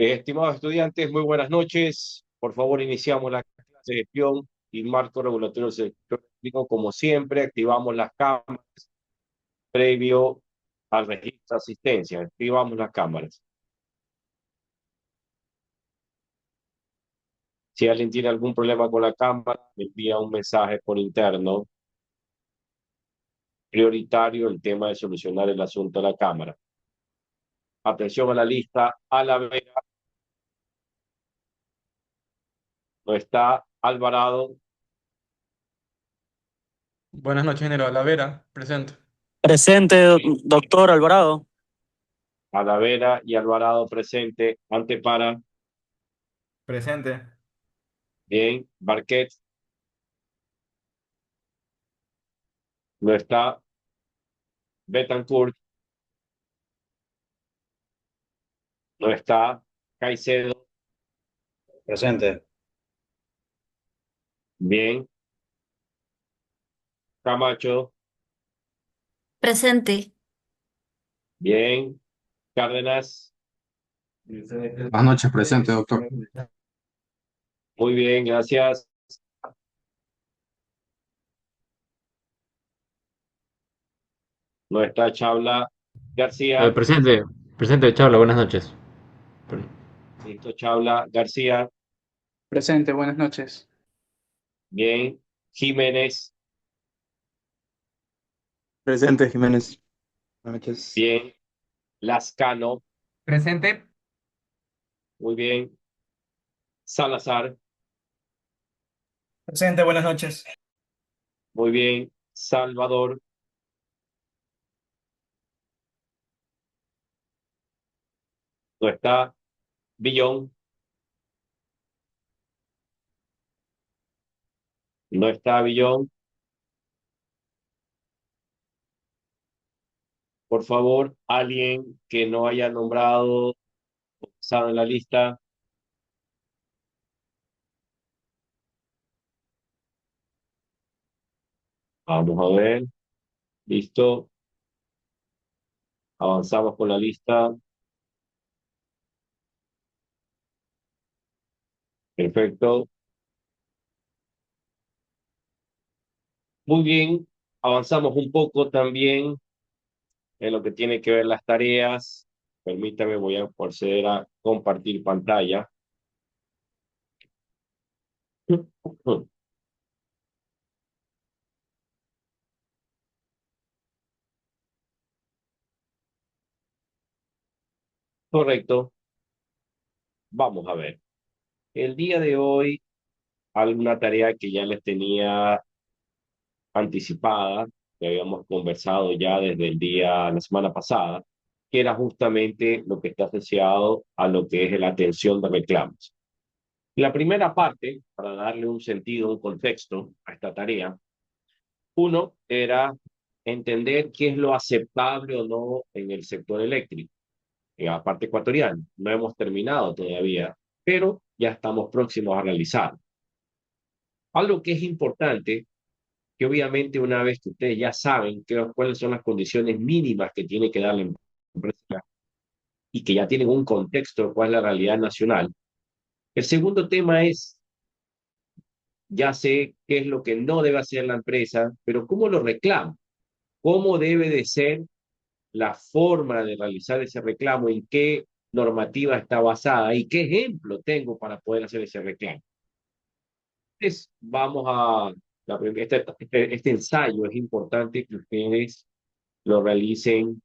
Estimados estudiantes, muy buenas noches. Por favor, iniciamos la clase de gestión y marco regulatorio del sector público. Como siempre, activamos las cámaras previo al registro de asistencia. Activamos las cámaras. Si alguien tiene algún problema con la cámara, me envía un mensaje por interno. Prioritario el tema de solucionar el asunto de la cámara. Atención a la lista. A la vera no está. Alvarado. Buenas noches, General Lavera, presente. Presente, doctor Alvarado. A la vera y Alvarado presente. Antepara. Presente. Bien. Barquet no está. Betancourt no está. Caicedo, Presente. bien. Camacho, Presente. bien. Cárdenas, Buenas noches, presente, doctor. muy bien, gracias. No está Chabla. García, Presente, Charla, buenas noches. listo, Chabla. García, Presente, buenas noches. bien. Jiménez, Presente, Jiménez. Buenas noches. bien. Lascano, Presente. muy bien. Salazar, Presente, buenas noches. muy bien. Salvador, no está. Billón, no está Billón. Por favor, alguien que no haya nombrado, estado en la lista. Vamos a ver. Listo. Avanzamos con la lista. Perfecto. Muy bien. Avanzamos un poco también en lo que tiene que ver las tareas. Permítame, voy a proceder a compartir pantalla. Correcto. Vamos a ver. El día de hoy, alguna tarea que ya les tenía anticipada, que habíamos conversado ya desde la semana pasada, que era justamente lo que está asociado a lo que es la atención de reclamos. La primera parte, para darle un sentido, un contexto a esta tarea, uno era entender qué es lo aceptable o no en el sector eléctrico, en la parte ecuatoriana. No hemos terminado todavía, pero ya estamos próximos a realizar. Algo que es importante, que obviamente una vez que ustedes ya saben cuáles son las condiciones mínimas que tiene que dar la empresa y que ya tienen un contexto de cuál es la realidad nacional, el segundo tema es, ya sé qué es lo que no debe hacer la empresa, pero ¿cómo lo reclamo? ¿Cómo debe de ser la forma de realizar ese reclamo? ¿En qué normativa está basada? ¿Y qué ejemplo tengo para poder hacer ese reclamo? Entonces, vamos a... Este ensayo es importante que ustedes lo realicen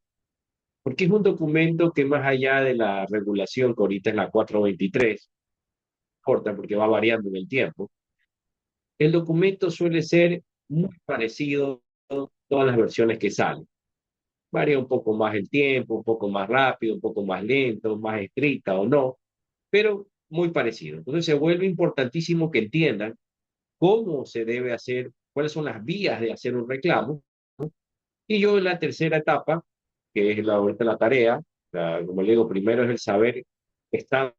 porque es un documento que más allá de la regulación, que ahorita es la 423, corta porque va variando en el tiempo, el documento suele ser muy parecido a todas las versiones que salen. Varía un poco más el tiempo, un poco más rápido, un poco más lento, más estricta o no, pero muy parecido. Entonces se vuelve importantísimo que entiendan cómo se debe hacer, cuáles son las vías de hacer un reclamo. Y yo en la tercera etapa, que es ahorita la tarea, como le digo, primero es el saber estamos,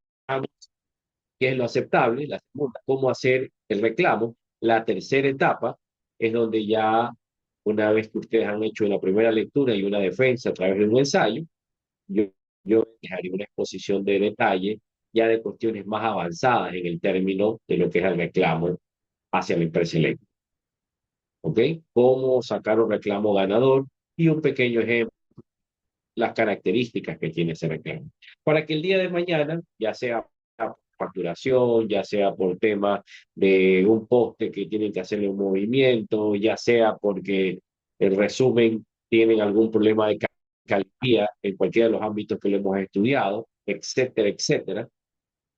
qué es lo aceptable, la segunda, cómo hacer el reclamo, la tercera etapa es donde ya una vez que ustedes han hecho una primera lectura y una defensa a través de un ensayo, yo, yo haré una exposición de detalle ya de cuestiones más avanzadas en el término de lo que es el reclamo hacia la empresa eléctrica. ¿Ok? Cómo sacar un reclamo ganador y un pequeño ejemplo, las características que tiene ese reclamo. Para que el día de mañana, ya sea facturación, ya sea por tema de un poste que tienen que hacerle un movimiento, ya sea porque el resumen tienen algún problema de calidad en cualquiera de los ámbitos que lo hemos estudiado, etcétera, etcétera,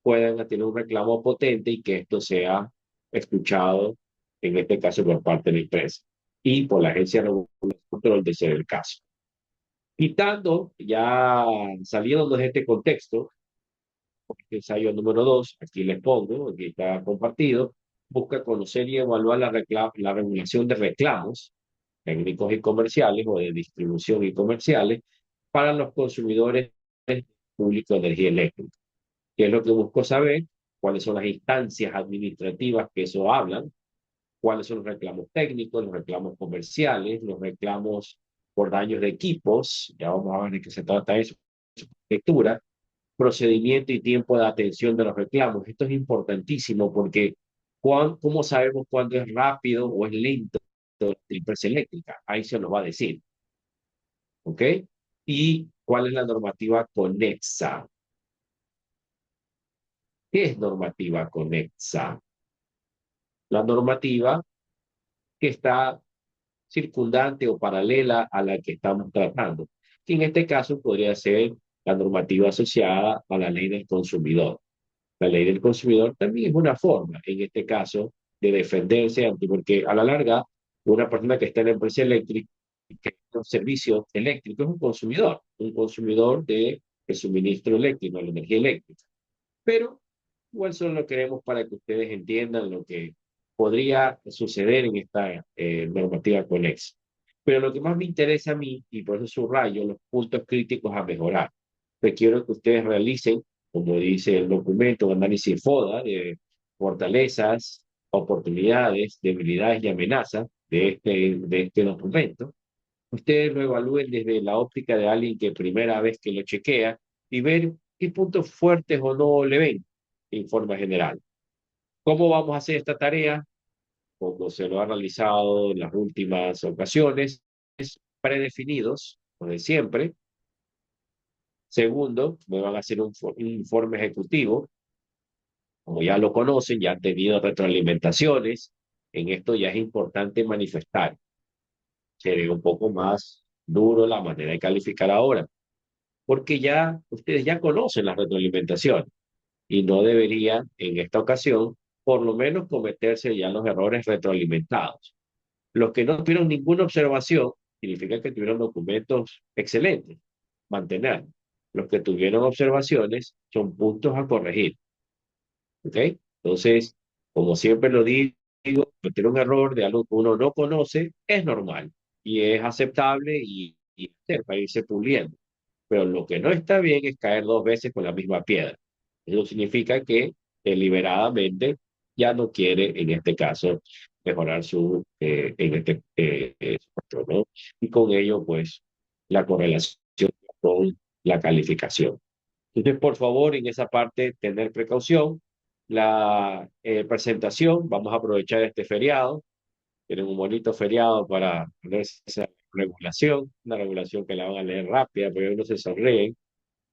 puedan tener un reclamo potente y que esto sea escuchado, en este caso por parte de la empresa y por la agencia de regulación y control de ser el caso. Quitando, ya saliendo de este contexto, ensayo número 2, aquí les pongo, aquí está compartido, busca conocer y evaluar la regulación de reclamos técnicos y comerciales o de distribución y comerciales para los consumidores públicos de energía eléctrica. ¿Qué es lo que busco saber? ¿Cuáles son las instancias administrativas que eso hablan? ¿Cuáles son los reclamos técnicos, los reclamos comerciales, los reclamos por daños de equipos? Ya vamos a ver de qué se trata eso. Lectura, procedimiento y tiempo de atención de los reclamos. Esto es importantísimo porque ¿cómo sabemos cuándo es rápido o es lento la empresa eléctrica? Ahí se nos va a decir. ¿Ok? ¿Y cuál es la normativa conexa? ¿Qué es normativa conexa? La normativa que está circundante o paralela a la que estamos tratando, que en este caso podría ser la normativa asociada a la ley del consumidor. La ley del consumidor también es una forma, en este caso, de defenderse ante, porque a la larga, una persona que está en la empresa eléctrica, que tiene un servicio eléctrico, es un consumidor de el suministro eléctrico, de la energía eléctrica. Pero igual solo lo queremos para que ustedes entiendan lo que podría suceder en esta normativa conexa. Pero lo que más me interesa a mí, y por eso subrayo los puntos críticos a mejorar, requiero que ustedes realicen, como dice el documento, un análisis FODA de fortalezas, oportunidades, debilidades y amenazas de este documento. Ustedes lo evalúen desde la óptica de alguien que primera vez que lo chequea y ver qué puntos fuertes o no le ven en forma general. ¿Cómo vamos a hacer esta tarea? Como se lo ha realizado en las últimas ocasiones, predefinidos, como de siempre. Segundo, me van a hacer un informe ejecutivo. Como ya lo conocen, ya han tenido retroalimentaciones. En esto ya es importante manifestar. Seré un poco más duro la manera de calificar ahora, porque ya ustedes ya conocen la retroalimentación y no deberían en esta ocasión por lo menos cometerse ya los errores retroalimentados. Los que no tuvieron ninguna observación significa que tuvieron documentos excelentes, mantener. Los que tuvieron observaciones son puntos a corregir. ¿Ok? Entonces, como siempre lo digo, cometer un error de algo que uno no conoce es normal y es aceptable y para irse puliendo. Pero lo que no está bien es caer dos veces con la misma piedra. Eso significa que deliberadamente ya no quiere, en este caso, mejorar su control, ¿no? Y con ello, pues, la correlación con la calificación. Entonces, por favor, en esa parte, tener precaución. La presentación, vamos a aprovechar este feriado. Tienen un bonito feriado para poner esa regulación, una regulación que la van a leer rápida, porque no se sonríen.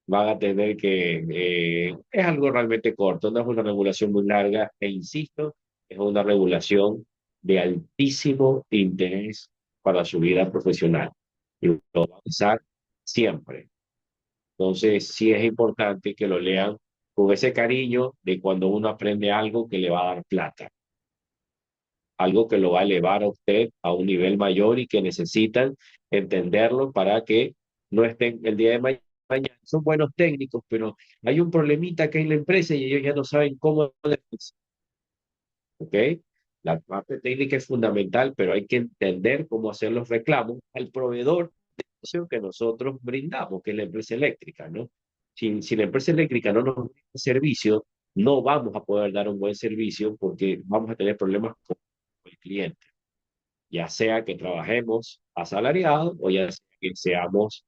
Van a tener es algo realmente corto, no es una regulación muy larga, e insisto, es una regulación de altísimo interés para su vida profesional. Y lo va a usar siempre. Entonces, sí es importante que lo lean con ese cariño de cuando uno aprende algo que le va a dar plata, algo que lo va a elevar a usted a un nivel mayor y que necesitan entenderlo para que no estén el día de mañana. Son buenos técnicos, pero hay un problemita que hay en la empresa y ellos ya no saben cómo. ¿Ok? La parte técnica es fundamental, pero hay que entender cómo hacer los reclamos al proveedor de servicio que nosotros brindamos, que es la empresa eléctrica, ¿no? Si la empresa eléctrica no nos brinda servicio, no vamos a poder dar un buen servicio porque vamos a tener problemas con el cliente, ya sea que trabajemos asalariados o ya sea que seamos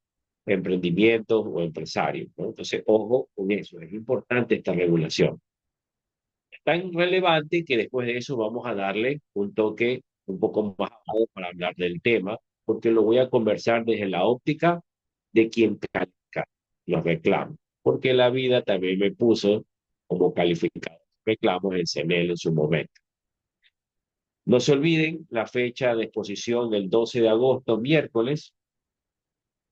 emprendimientos o empresarios, ¿no? Entonces, ojo con eso, es importante esta regulación. Es tan relevante que después de eso vamos a darle un toque un poco más abajo para hablar del tema, porque lo voy a conversar desde la óptica de quien califica los reclamos, porque la vida también me puso como calificador reclamos en CENEL en su momento. No se olviden la fecha de exposición del 12 de agosto, miércoles,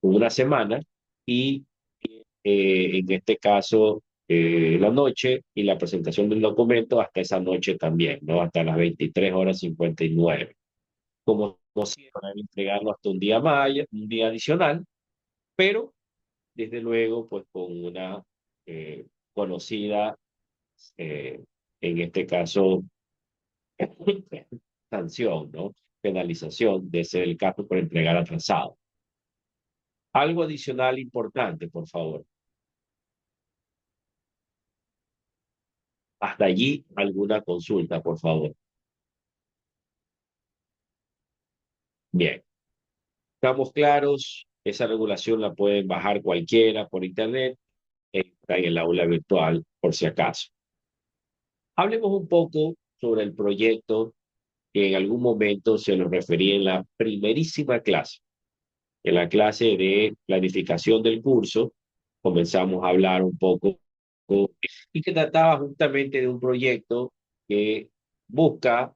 una semana, y en este caso la noche y la presentación del documento hasta esa noche también, ¿no? Hasta las 23:59. Como siempre, van a entregarlo hasta un día más, un día adicional, pero desde luego, pues con una conocida, eh, en este caso, sanción, ¿no? Penalización de ser el caso por entregar atrasado. Algo adicional importante, por favor. Hasta allí, alguna consulta, por favor. Bien, estamos claros. Esa regulación la pueden bajar cualquiera por internet. Está en el aula virtual, por si acaso. Hablemos un poco sobre el proyecto que en algún momento se nos refería en la primerísima clase. En la clase de planificación del curso, comenzamos a hablar un poco y que trataba justamente de un proyecto que busca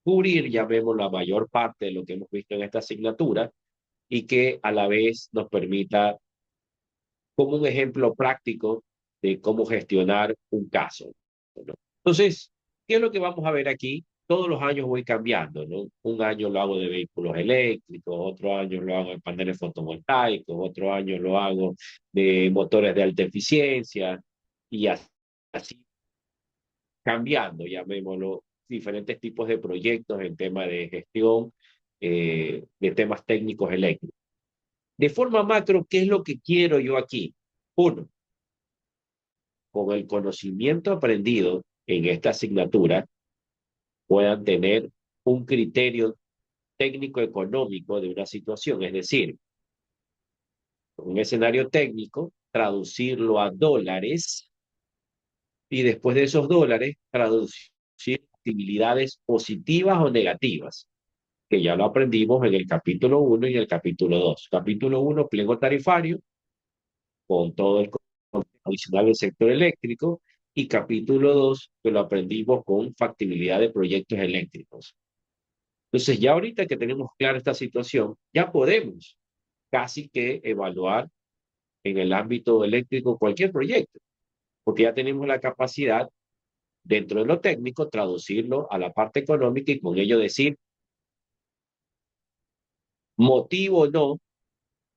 cubrir, ya vemos, la mayor parte de lo que hemos visto en esta asignatura y que a la vez nos permita, como un ejemplo práctico de cómo gestionar un caso, ¿no? Entonces, ¿qué es lo que vamos a ver aquí? Todos los años voy cambiando, ¿no? Un año lo hago de vehículos eléctricos, otro año lo hago de paneles fotovoltaicos, otro año lo hago de motores de alta eficiencia y así cambiando, llamémoslo, diferentes tipos de proyectos en tema de gestión de temas técnicos eléctricos. De forma macro, ¿qué es lo que quiero yo aquí? Uno, con el conocimiento aprendido en esta asignatura, puedan tener un criterio técnico-económico de una situación, es decir, un escenario técnico, traducirlo a dólares y después de esos dólares, traducir actividades positivas o negativas, que ya lo aprendimos en el capítulo 1 y en el capítulo 2. Capítulo 1, pliego tarifario, con todo el adicional del sector eléctrico, y capítulo 2, que lo aprendimos con factibilidad de proyectos eléctricos. Entonces, ya ahorita que tenemos clara esta situación, ya podemos casi que evaluar en el ámbito eléctrico cualquier proyecto, porque ya tenemos la capacidad, dentro de lo técnico, traducirlo a la parte económica y con ello decir, motivo o no,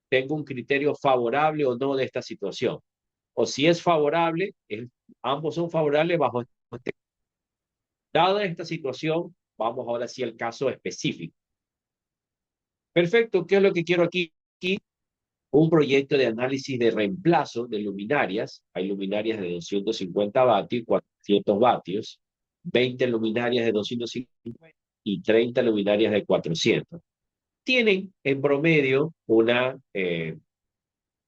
tengo un criterio favorable o no de esta situación. O si es favorable, ambos son favorables bajo este. Dada esta situación, vamos ahora sí al caso específico. Perfecto, ¿qué es lo que quiero aquí? Un proyecto de análisis de reemplazo de luminarias. Hay luminarias de 250 vatios y 400 vatios, 20 luminarias de 250 y 30 luminarias de 400. Tienen en promedio una,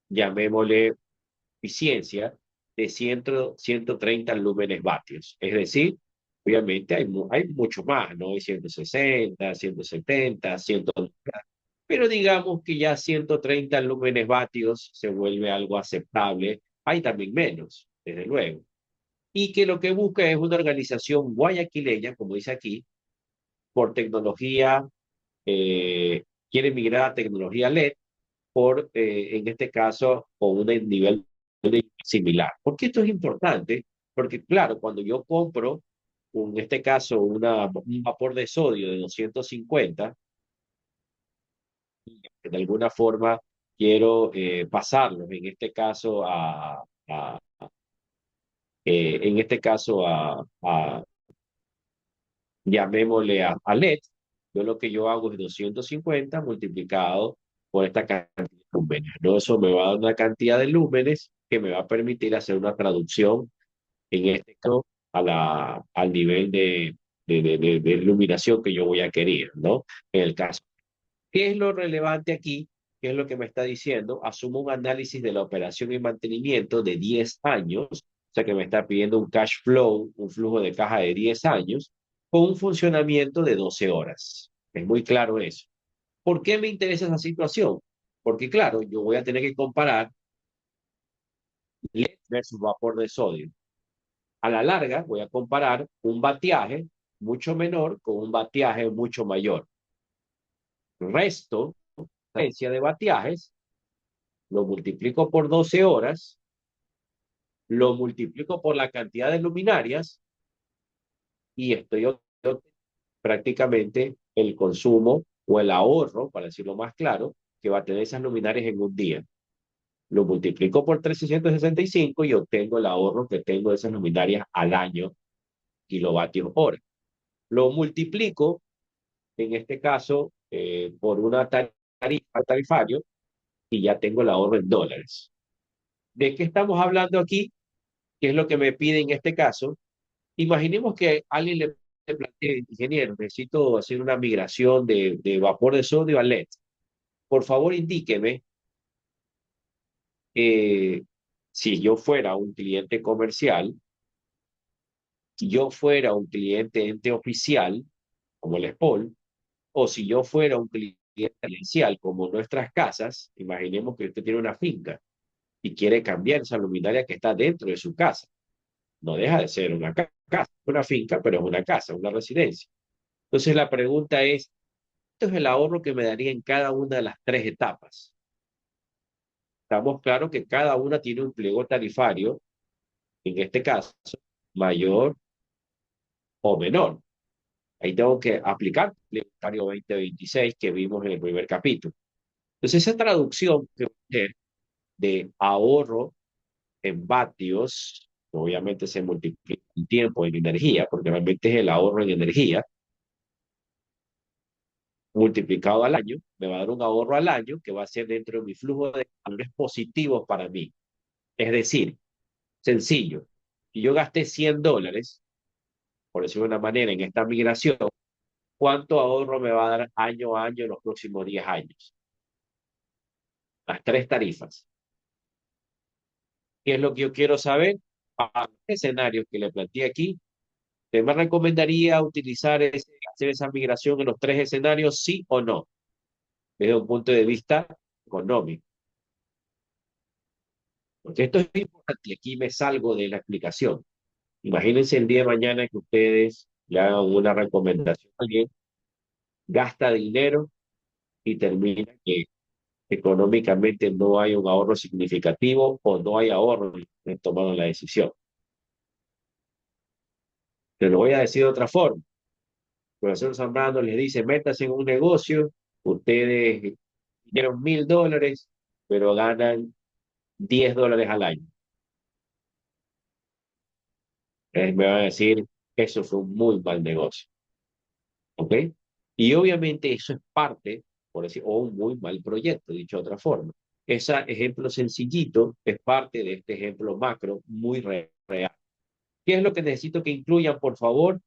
llamémosle, eficiencia de 130 lúmenes vatios. Es decir, obviamente hay mucho más, ¿no? Hay 160, 170, 190, pero digamos que ya 130 lúmenes vatios se vuelve algo aceptable. Hay también menos, desde luego. Y que lo que busca es una organización guayaquileña, como dice aquí, por tecnología, quiere migrar a tecnología LED, en este caso, con un nivel similar. ¿Por qué esto es importante? Porque, claro, cuando yo compro, en este caso, un vapor de sodio de 250, de alguna forma quiero pasarlos, en este caso, en este caso, llamémosle a LED, yo lo que yo hago es 250 multiplicado por esta cantidad de lúmenes, ¿no? Eso me va a dar una cantidad de lúmenes que me va a permitir hacer una traducción, en este caso, al nivel de iluminación que yo voy a querer, ¿no? En el caso, ¿qué es lo relevante aquí? ¿qué es lo que me está diciendo? Asumo un análisis de la operación y mantenimiento de 10 años, o sea que me está pidiendo un cash flow, un flujo de caja de 10 años, con un funcionamiento de 12 horas. Es muy claro eso. ¿Por qué me interesa esa situación? Porque claro, yo voy a tener que comparar LED versus vapor de sodio. A la larga voy a comparar un bateaje mucho menor con un bateaje mucho mayor. Resto, la diferencia de bateajes, lo multiplico por 12 horas, lo multiplico por la cantidad de luminarias y estoy prácticamente el consumo o el ahorro, para decirlo más claro, que va a tener esas luminarias en un día. Lo multiplico por 365 y obtengo el ahorro que tengo de esas luminarias al año, kilovatios hora. Lo multiplico, en este caso, por una tarifario y ya tengo el ahorro en dólares. ¿De qué estamos hablando aquí? ¿Qué es lo que me pide en este caso? Imaginemos que alguien le plantea, ingeniero, necesito hacer una migración de vapor de sodio a LED. Por favor, indíqueme si yo fuera un cliente comercial, si yo fuera un cliente ente oficial, como el SPOL, o si yo fuera un cliente residencial, como nuestras casas, imaginemos que usted tiene una finca y quiere cambiar esa luminaria que está dentro de su casa. No deja de ser una casa, una finca, pero es una casa, una residencia. Entonces la pregunta es, ¿esto es el ahorro que me daría en cada una de las tres etapas? Estamos claros que cada una tiene un pliego tarifario, en este caso, mayor o menor. Ahí tengo que aplicar el pliego tarifario 2026 que vimos en el primer capítulo. Entonces esa traducción que voy a hacer de ahorro en vatios, obviamente se multiplica en tiempo, en energía, porque realmente es el ahorro en energía, multiplicado al año, me va a dar un ahorro al año que va a ser dentro de mi flujo de valores positivos para mí. Es decir, sencillo, si yo gasté $100, por decirlo de una manera, en esta migración, ¿cuánto ahorro me va a dar año a año en los próximos 10 años? Las tres tarifas. ¿Qué es lo que yo quiero saber? Para los escenarios que le planteé aquí, ¿te me recomendaría hacer esa migración en los tres escenarios, sí o no? Desde un punto de vista económico. Porque esto es importante, y aquí me salgo de la explicación. Imagínense el día de mañana que ustedes le hagan una recomendación a alguien, gasta dinero y termina que económicamente no hay un ahorro significativo o no hay ahorro en tomar la decisión. Te lo voy a decir de otra forma. El profesor Zambrano les dice, métase en un negocio, ustedes dieron $1,000, pero ganan $10 al año. Me van a decir, eso fue un muy mal negocio. ¿Ok? Y obviamente eso es parte, por decir, o un muy mal proyecto, dicho de otra forma. Ese ejemplo sencillito es parte de este ejemplo macro muy real. ¿Qué es lo que necesito que incluyan, por favor?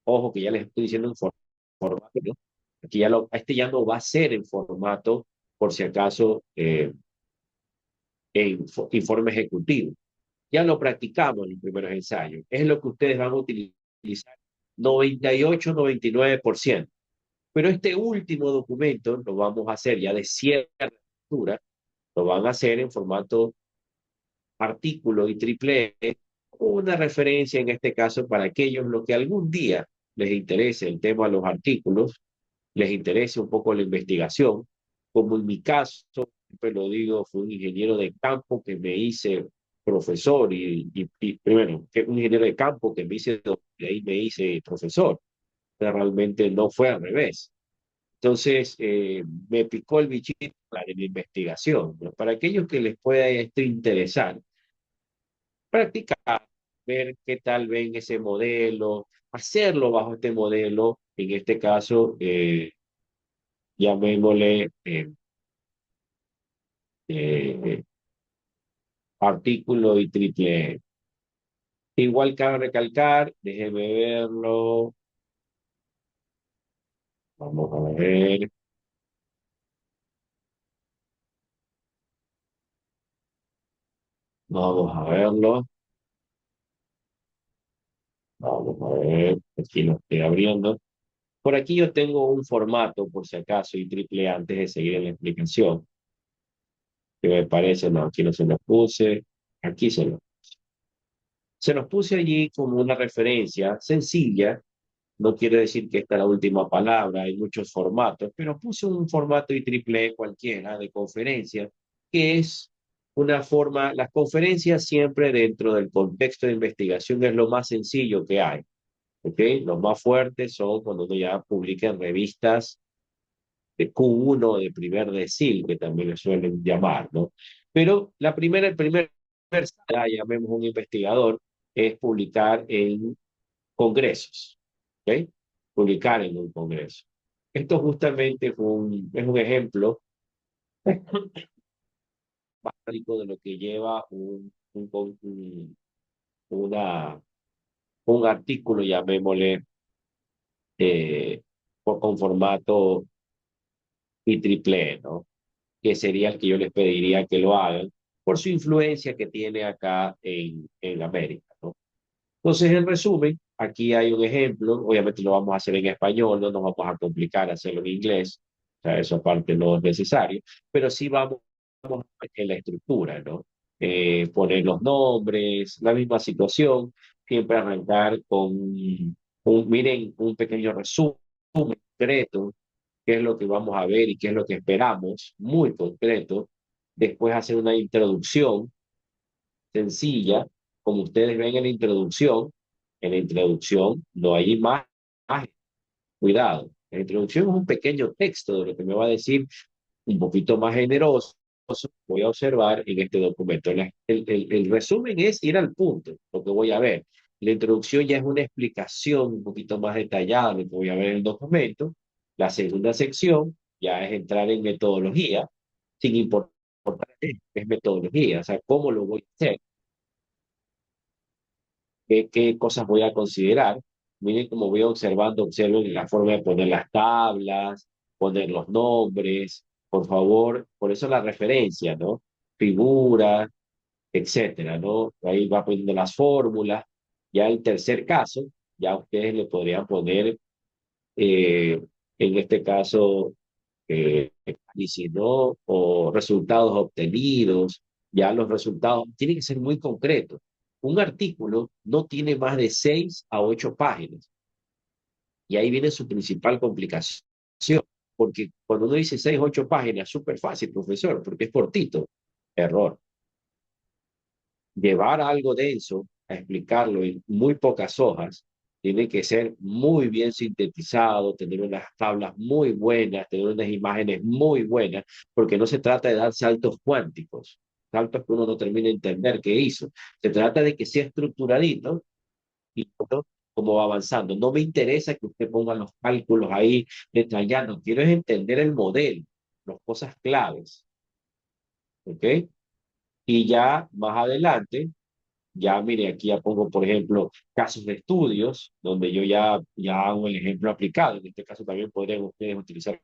Ojo, que ya les estoy diciendo en formato, ¿no? Aquí este ya no va a ser en formato, por si acaso, en informe ejecutivo. Ya lo practicamos en los primeros ensayos. Es lo que ustedes van a utilizar 98-99%. Pero este último documento lo vamos a hacer ya de cierta altura, lo van a hacer en formato artículo y triple E, una referencia en este caso para aquellos los que algún día les interese el tema de los artículos, les interese un poco la investigación, como en mi caso, siempre lo digo, fue un ingeniero de campo que me hice profesor y primero, un ingeniero de campo que me hice, de ahí me hice profesor, pero realmente no fue al revés. Entonces, me picó el bichito de la investigación, ¿no? Para aquellos que les pueda esto interesar, practicar, ver qué tal ven ese modelo, hacerlo bajo este modelo, en este caso, llamémosle eh, artículo y triple E. Igual cabe recalcar, déjeme verlo, vamos a ver, Vamos a verlo. Vamos a ver. Aquí lo estoy abriendo. Por aquí yo tengo un formato, por si acaso, y triple antes de seguir en la explicación. Que me parece, no, aquí no se lo puse. Aquí se los puse allí como una referencia sencilla. No quiere decir que esta es la última palabra, hay muchos formatos, pero puse un formato IEEE cualquiera de conferencia, que es una forma, las conferencias siempre dentro del contexto de investigación es lo más sencillo que hay, ¿ok? Los más fuertes son cuando uno ya publica en revistas de Q1 de primer decil, que también le suelen llamar, ¿no? Pero el primer, ya llamemos un investigador, es publicar en congresos, ¿ok? Publicar en un congreso. Esto justamente es un ejemplo básico de lo que lleva una, un artículo, llamémosle, con formato IEEE, ¿no? Que sería el que yo les pediría que lo hagan por su influencia que tiene acá en América, ¿no? Entonces, en resumen, aquí hay un ejemplo, obviamente lo vamos a hacer en español, no nos vamos a complicar hacerlo en inglés, o sea, eso aparte no es necesario, pero sí vamos en la estructura, ¿no? Poner los nombres, la misma situación, siempre arrancar con miren, un pequeño resumen concreto, qué es lo que vamos a ver y qué es lo que esperamos, muy concreto, después hacer una introducción sencilla, como ustedes ven en la introducción no hay imagen, cuidado, la introducción es un pequeño texto de lo que me va a decir un poquito más generoso, voy a observar en este documento. El resumen es ir al punto, lo que voy a ver. La introducción ya es una explicación un poquito más detallada de lo que voy a ver en el documento. La segunda sección ya es entrar en metodología, sin importar qué es metodología, o sea, cómo lo voy a hacer, qué cosas voy a considerar. Miren cómo voy observando, observen la forma de poner las tablas, poner los nombres, por favor, por eso la referencia, ¿no? Figura, etcétera, ¿no? Ahí va poniendo las fórmulas. Ya el tercer caso, ya ustedes le podrían poner, en este caso, análisis, ¿no? O resultados obtenidos. Ya los resultados tienen que ser muy concretos. Un artículo no tiene más de 6 a 8 páginas. Y ahí viene su principal complicación. Porque cuando uno dice 6 a 8 páginas, súper fácil, profesor, porque es cortito. Error. Llevar algo denso a explicarlo en muy pocas hojas tiene que ser muy bien sintetizado, tener unas tablas muy buenas, tener unas imágenes muy buenas, porque no se trata de dar saltos cuánticos, saltos que uno no termina de entender qué hizo. Se trata de que sea estructuradito y todo como va avanzando. No me interesa que usted ponga los cálculos ahí detallando, quiero es entender el modelo, las cosas claves, ¿ok? Y ya más adelante, ya mire, aquí ya pongo, por ejemplo, casos de estudios, donde yo ya hago el ejemplo aplicado. En este caso también podrían ustedes utilizar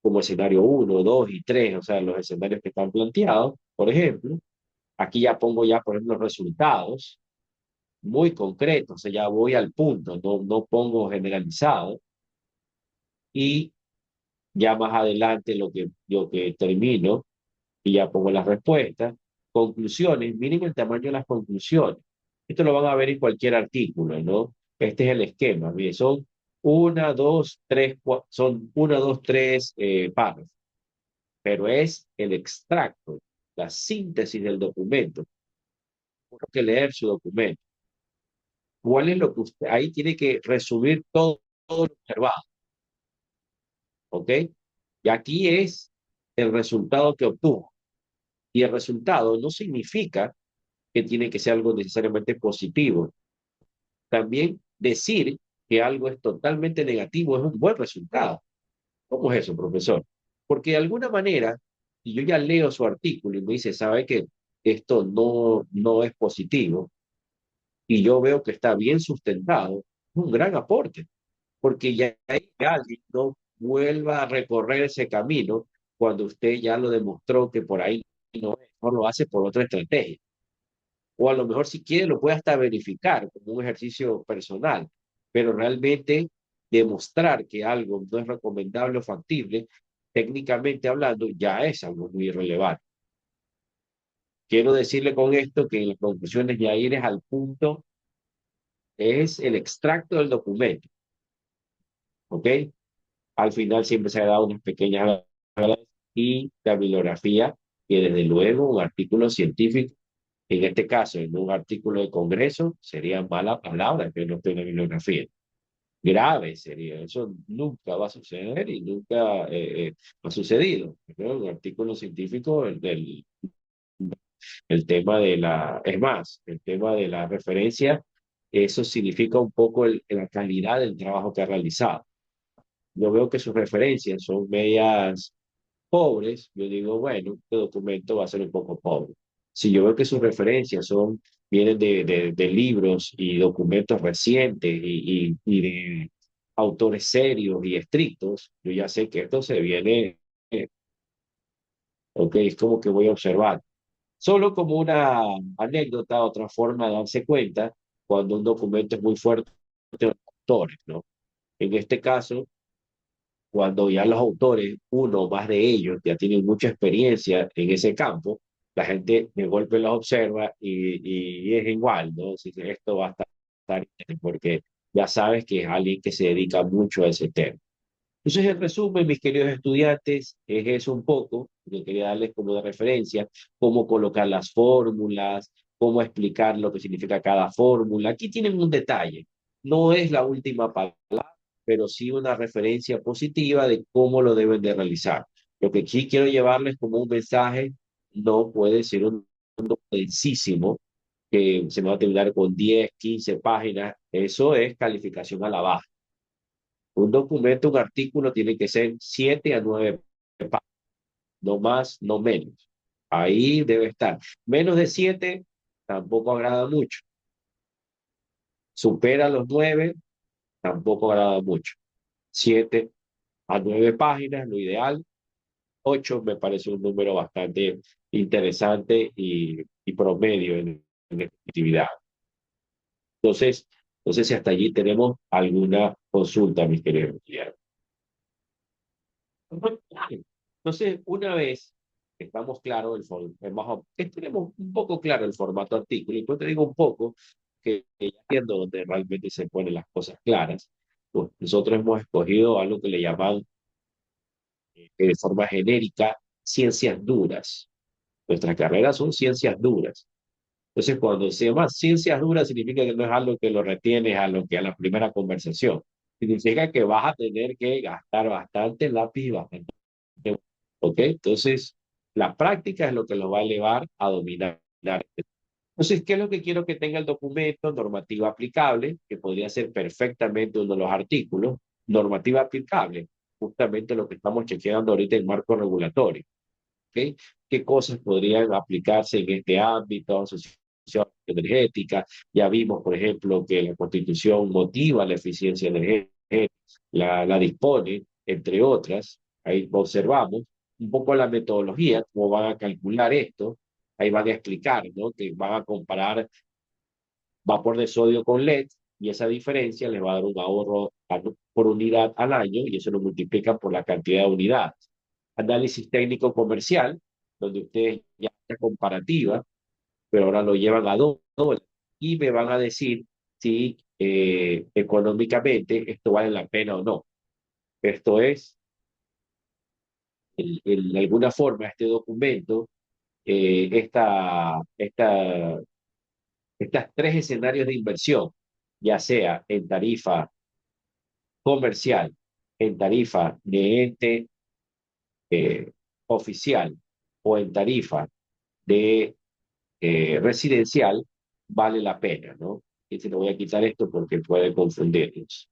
como escenario uno 2 y 3, o sea, los escenarios que están planteados, por ejemplo. Aquí ya pongo ya, por ejemplo, resultados muy concretos, o sea, ya voy al punto, no pongo generalizado. Y ya más adelante lo que termino, y ya pongo las respuestas. Conclusiones, miren el tamaño de las conclusiones. Esto lo van a ver en cualquier artículo, ¿no? Este es el esquema, miren, son una, dos, tres, son una, dos, tres párrafos, pero es el extracto, la síntesis del documento. Uno que leer su documento. ¿Cuál es lo que usted, ahí tiene que resumir todo lo observado, ¿ok? Y aquí es el resultado que obtuvo. Y el resultado no significa que tiene que ser algo necesariamente positivo. También decir que algo es totalmente negativo es un buen resultado. ¿Cómo es eso, profesor? Porque de alguna manera, si yo ya leo su artículo y me dice, ¿sabe que esto no es positivo? Y yo veo que está bien sustentado, es un gran aporte, porque ya hay que alguien no vuelva a recorrer ese camino cuando usted ya lo demostró que por ahí no es. mejor lo hace por otra estrategia. O a lo mejor si quiere lo puede hasta verificar como un ejercicio personal, pero realmente demostrar que algo no es recomendable o factible, técnicamente hablando, ya es algo muy irrelevante. Quiero decirle con esto que en las conclusiones ya ir al punto, es el extracto del documento, ¿ok? Al final siempre se ha dado unas pequeñas y la bibliografía, que desde luego un artículo científico, en este caso en un artículo de congreso, sería mala palabra que no tenga bibliografía. Grave sería, eso nunca va a suceder y nunca ha sucedido. ¿No? Un artículo científico, el tema de la, es más, el tema de la referencia, eso significa un poco la calidad del trabajo que ha realizado. Yo veo que sus referencias son medias pobres, yo digo, bueno, este documento va a ser un poco pobre. Si yo veo que sus referencias vienen de libros y documentos recientes y de autores serios y estrictos, yo ya sé que esto se viene, ok, es como que voy a observar. Solo como una anécdota, otra forma de darse cuenta cuando un documento es muy fuerte de los autores, ¿no? En este caso, cuando ya los autores, uno o más de ellos, ya tienen mucha experiencia en ese campo, la gente de golpe los observa y es igual, ¿no? Si esto va a estar porque ya sabes que es alguien que se dedica mucho a ese tema. Entonces, en resumen, mis queridos estudiantes, es eso un poco, que quería darles como de referencia, cómo colocar las fórmulas, cómo explicar lo que significa cada fórmula. Aquí tienen un detalle, no es la última palabra, pero sí una referencia positiva de cómo lo deben de realizar. Lo que sí quiero llevarles como un mensaje, no puede ser un densísimo, que se va a terminar con 10, 15 páginas, eso es calificación a la baja. Un documento, un artículo tiene que ser 7 a 9 páginas, no más, no menos. Ahí debe estar. Menos de 7 tampoco agrada mucho. Supera los 9 tampoco agrada mucho. 7 a 9 páginas, lo ideal. 8 me parece un número bastante interesante y promedio en efectividad. Entonces, no sé si hasta allí tenemos alguna consulta, mis queridos estudiantes. Entonces, una vez que estamos claros, tenemos un poco claro el formato artículo, y pues te digo un poco, que ya entiendo donde realmente se ponen las cosas claras, pues nosotros hemos escogido algo que le llaman de forma genérica ciencias duras. Nuestras carreras son ciencias duras. Entonces, cuando se llama ciencias duras, significa que no es algo que lo retienes a la primera conversación. Significa que vas a tener que gastar bastante lápiz y bastante. ¿Ok? Entonces, la práctica es lo que lo va a llevar a dominar. Entonces, ¿qué es lo que quiero que tenga el documento? Normativa aplicable, que podría ser perfectamente uno de los artículos. Normativa aplicable, justamente lo que estamos chequeando ahorita en marco regulatorio. ¿Ok? ¿Qué cosas podrían aplicarse en este ámbito? Asociación energética. Ya vimos, por ejemplo, que la Constitución motiva la eficiencia energética, la dispone, entre otras. Ahí observamos un poco la metodología, cómo van a calcular esto. Ahí van a explicar, ¿no? Que van a comparar vapor de sodio con LED y esa diferencia les va a dar un ahorro por unidad al año y eso lo multiplican por la cantidad de unidades. Análisis técnico comercial, donde ustedes ya hacen comparativa, pero ahora lo llevan a dólares y me van a decir si económicamente esto vale la pena o no. Esto es, de alguna forma, este documento, eh, esta, esta, estas tres escenarios de inversión, ya sea en tarifa comercial, en tarifa de ente oficial o en tarifa de residencial, vale la pena, ¿no? Y te lo voy a quitar esto porque puede confundirnos.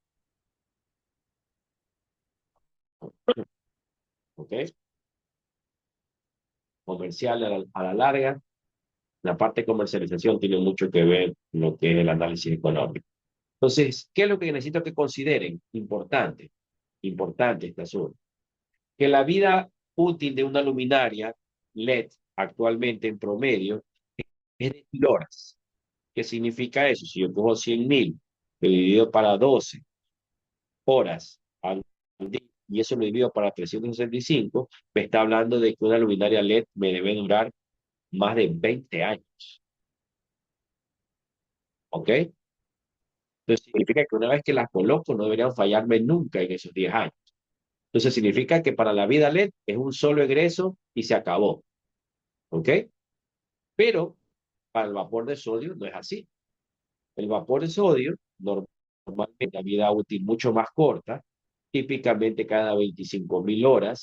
¿Ok? Comercial a la larga, la parte de comercialización tiene mucho que ver con lo que es el análisis económico. Entonces, ¿qué es lo que necesito que consideren? Importante, importante este asunto. Que la vida útil de una luminaria LED actualmente en promedio es de 1000 horas. ¿Qué significa eso? Si yo cojo 100.000, dividido para 12 horas al día, y eso lo divido para 365, me está hablando de que una luminaria LED me debe durar más de 20 años. ¿Ok? Entonces significa que una vez que las coloco no deberían fallarme nunca en esos 10 años. Entonces significa que para la vida LED es un solo egreso y se acabó. ¿Ok? Pero para el vapor de sodio no es así. El vapor de sodio normalmente la vida útil mucho más corta, típicamente cada 25.000 horas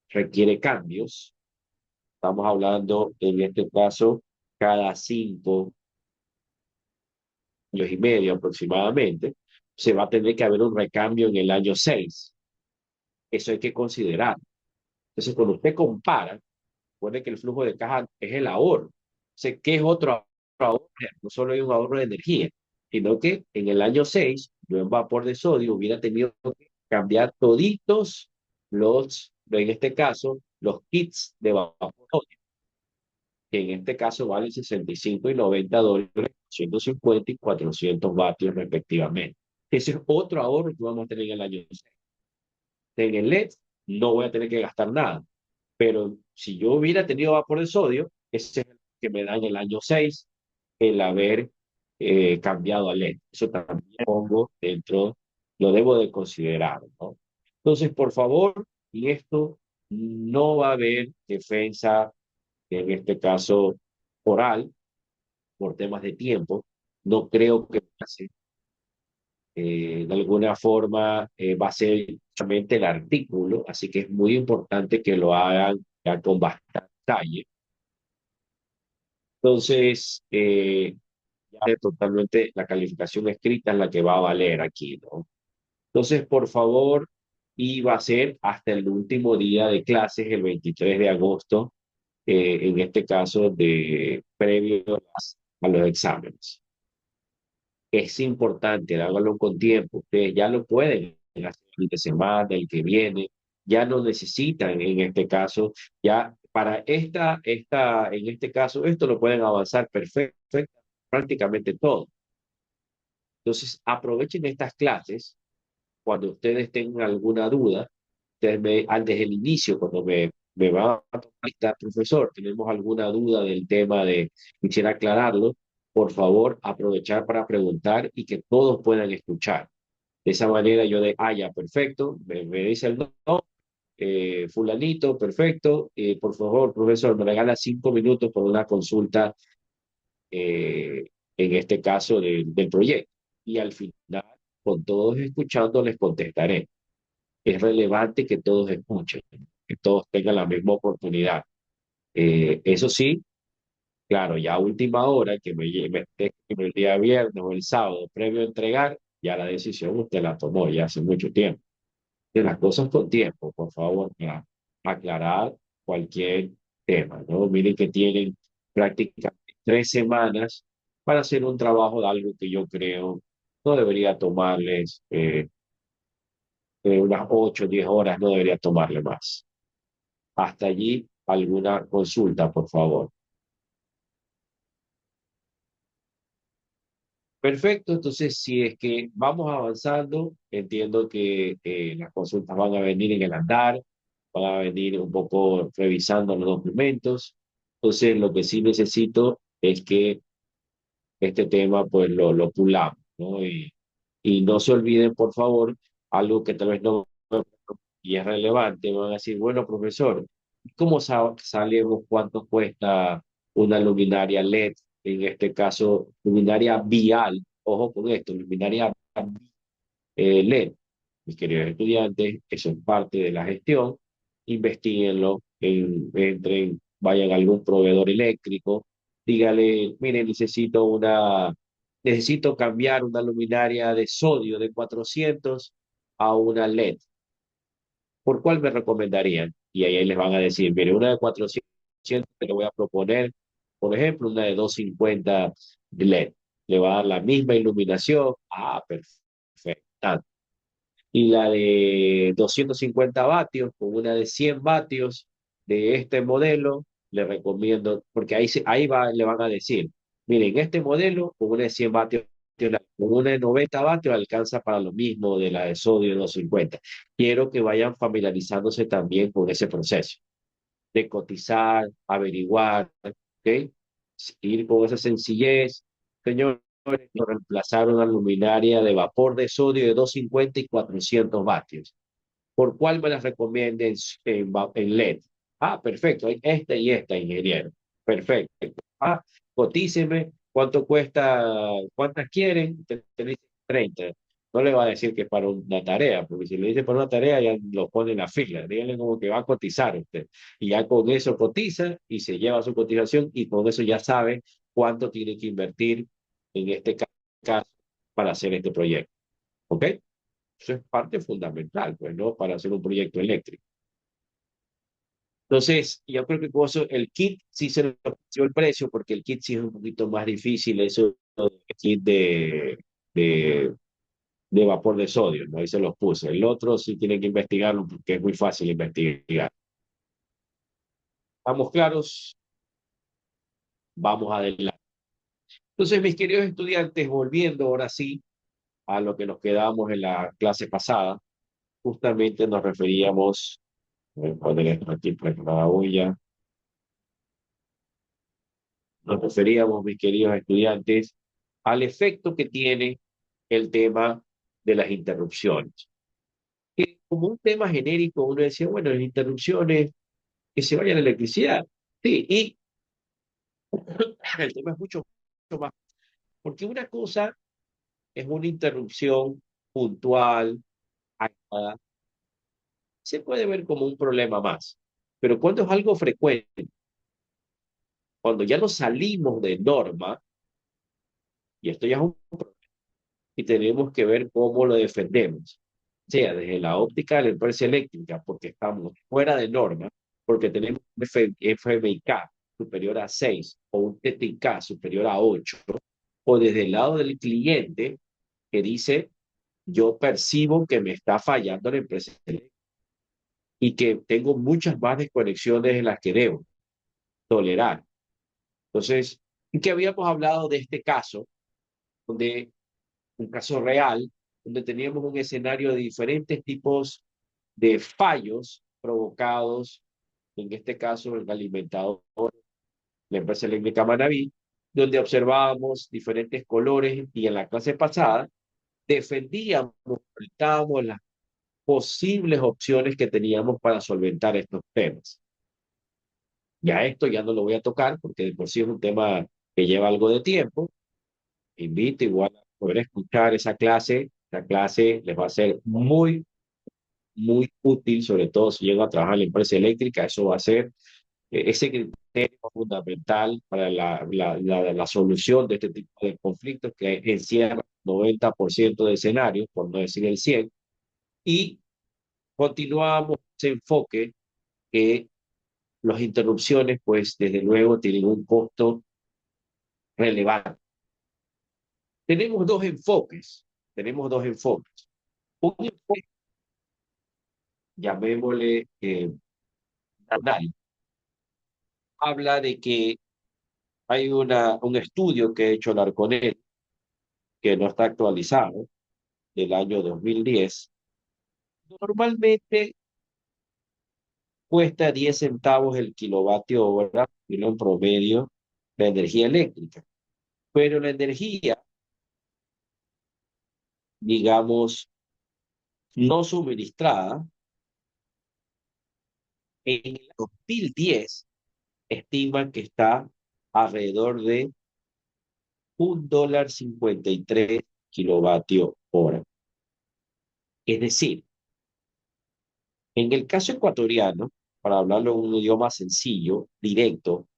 requiere cambios. Estamos hablando en este caso cada 5 años y medio aproximadamente. Se va a tener que haber un recambio en el año 6. Eso hay que considerar. Entonces, cuando usted compara, recuerde que el flujo de caja es el ahorro. Entonces, ¿qué es otro ahorro? No solo hay un ahorro de energía, sino que en el año 6 yo en vapor de sodio hubiera tenido que cambiar toditos en este caso, los kits de vapor de sodio, que en este caso valen $65 y $90, $150 y $400 respectivamente. Ese es otro ahorro que vamos a tener en el año 6. En el LED no voy a tener que gastar nada. Pero si yo hubiera tenido vapor de sodio, ese es el que me da en el año 6 el haber cambiado a LED. Eso también pongo dentro, lo debo de considerar, ¿no? Entonces, por favor, y esto no va a haber defensa, en este caso oral, por temas de tiempo. No creo que pase. De alguna forma va a ser justamente el artículo, así que es muy importante que lo hagan ya con bastante detalle. Entonces, ya totalmente la calificación escrita es la que va a valer aquí, ¿no? Entonces, por favor, y va a ser hasta el último día de clases, el 23 de agosto, en este caso de previo a los exámenes. Es importante, háganlo con tiempo. Ustedes ya lo pueden hacer el fin de semana, el que viene. Ya no necesitan, en este caso, ya para en este caso, esto lo pueden avanzar perfecto, prácticamente todo. Entonces, aprovechen estas clases cuando ustedes tengan alguna duda. Ustedes desde el inicio, cuando me van a tomar, profesor, tenemos alguna duda del tema quisiera aclararlo, por favor, aprovechar para preguntar y que todos puedan escuchar. De esa manera yo ya, perfecto, me dice el no, fulanito, perfecto, por favor, profesor, me regala 5 minutos por una consulta, eh, en este caso del proyecto. Y al final, con todos escuchando, les contestaré. Es relevante que todos escuchen, que todos tengan la misma oportunidad. Eso sí, claro, ya a última hora, me esté el día viernes o el sábado previo a entregar, ya la decisión usted la tomó ya hace mucho tiempo. De las cosas con tiempo, por favor, para aclarar cualquier tema, ¿no? Miren que tienen prácticamente 3 semanas para hacer un trabajo de algo que yo creo no debería tomarles unas 8 o 10 horas, no debería tomarle más. Hasta allí, alguna consulta, por favor. Perfecto, entonces si es que vamos avanzando, entiendo que las consultas van a venir en el andar, van a venir un poco revisando los documentos. Entonces, lo que sí necesito es que este tema pues lo pulamos, ¿no? Y no se olviden, por favor, algo que tal vez no y es relevante, me van a decir, bueno, profesor, ¿cómo sabemos cuánto cuesta una luminaria LED? En este caso, luminaria vial, ojo con esto, luminaria LED. Mis queridos estudiantes, eso es parte de la gestión, investiguenlo, entren, vayan a algún proveedor eléctrico, dígale, mire, necesito cambiar una luminaria de sodio de 400 a una LED. ¿Por cuál me recomendarían? Y ahí les van a decir, mire, una de 400 te le voy a proponer, por ejemplo, una de 250 de LED. Le va a dar la misma iluminación. Ah, perfecto. Y la de 250 vatios con una de 100 vatios de este modelo, le recomiendo, porque le van a decir, miren, este modelo con una de 100 vatios, con una de 90 vatios alcanza para lo mismo de la de sodio 250. Quiero que vayan familiarizándose también con ese proceso de cotizar, averiguar, ¿ok? Ir con esa sencillez. Señores, reemplazar una luminaria de vapor de sodio de 250 y 400 vatios. ¿Por cuál me las recomienden en LED? Ah, perfecto, hay esta y esta, ingeniero. Perfecto. Ah, cotíceme, ¿cuánto cuesta? ¿Cuántas quieren? Te dice 30. No le va a decir que es para una tarea, porque si le dice para una tarea ya lo pone en la fila. Díganle como que va a cotizar usted. Y ya con eso cotiza y se lleva su cotización y con eso ya sabe cuánto tiene que invertir en este caso para hacer este proyecto. ¿Ok? Eso es parte fundamental, pues, ¿no? Para hacer un proyecto eléctrico. Entonces, yo creo que con eso el kit sí se le ofreció el precio, porque el kit sí es un poquito más difícil, eso el kit de, de vapor de sodio, ¿no? Ahí se los puse. El otro sí tienen que investigarlo porque es muy fácil investigar. ¿Estamos claros? Vamos adelante. Entonces, mis queridos estudiantes, volviendo ahora sí a lo que nos quedamos en la clase pasada, justamente nos referíamos, voy a poner esto aquí para que no haga bulla. Nos referíamos, mis queridos estudiantes, al efecto que tiene el tema de las interrupciones. Que como un tema genérico, uno decía, bueno, las interrupciones, que se vaya la electricidad. Sí, y el tema es mucho más, porque una cosa es una interrupción puntual, aislada, se puede ver como un problema más. Pero cuando es algo frecuente, cuando ya nos salimos de norma, y esto ya es un problema, y tenemos que ver cómo lo defendemos, sea desde la óptica de la empresa eléctrica, porque estamos fuera de norma, porque tenemos un FMIK superior a 6 o un TTK superior a 8, o desde el lado del cliente que dice, yo percibo que me está fallando la empresa eléctrica y que tengo muchas más desconexiones de las que debo tolerar. Entonces, que habíamos hablado de este caso, donde un caso real, donde teníamos un escenario de diferentes tipos de fallos provocados, en este caso el alimentador, la empresa eléctrica Manaví, donde observábamos diferentes colores y en la clase pasada defendíamos, comentábamos las posibles opciones que teníamos para solventar estos temas. Ya esto ya no lo voy a tocar porque de por sí es un tema que lleva algo de tiempo. Invito igual a poder escuchar esa clase. La clase les va a ser muy útil, sobre todo si llego a trabajar en la empresa eléctrica. Eso va a ser ese criterio fundamental para la solución de este tipo de conflictos que encierra 90% de escenarios, por no decir el 100%, y continuamos ese enfoque que las interrupciones, pues desde luego tienen un costo relevante. Tenemos dos enfoques. Un enfoque, llamémosle anal, habla de que hay un estudio que ha hecho el Arconet, que no está actualizado, del año 2010. Normalmente cuesta 10 centavos el kilovatio hora, y no en promedio, la energía eléctrica. Pero la energía, digamos, no suministrada, en el 2010 estiman que está alrededor de $1.53 kilovatio hora. Es decir, en el caso ecuatoriano, para hablarlo en un idioma sencillo, directo,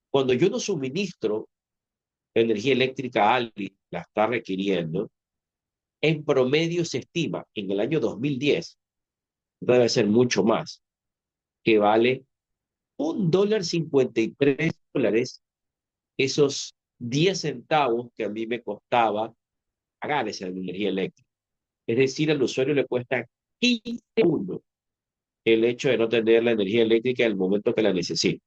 cuando yo no suministro energía eléctrica a alguien, la está requiriendo, en promedio se estima en el año 2010, debe ser mucho más, que vale $1.53 esos 10 centavos que a mí me costaba pagar esa energía eléctrica. Es decir, al usuario le cuesta 15 euros el hecho de no tener la energía eléctrica en el momento que la necesito.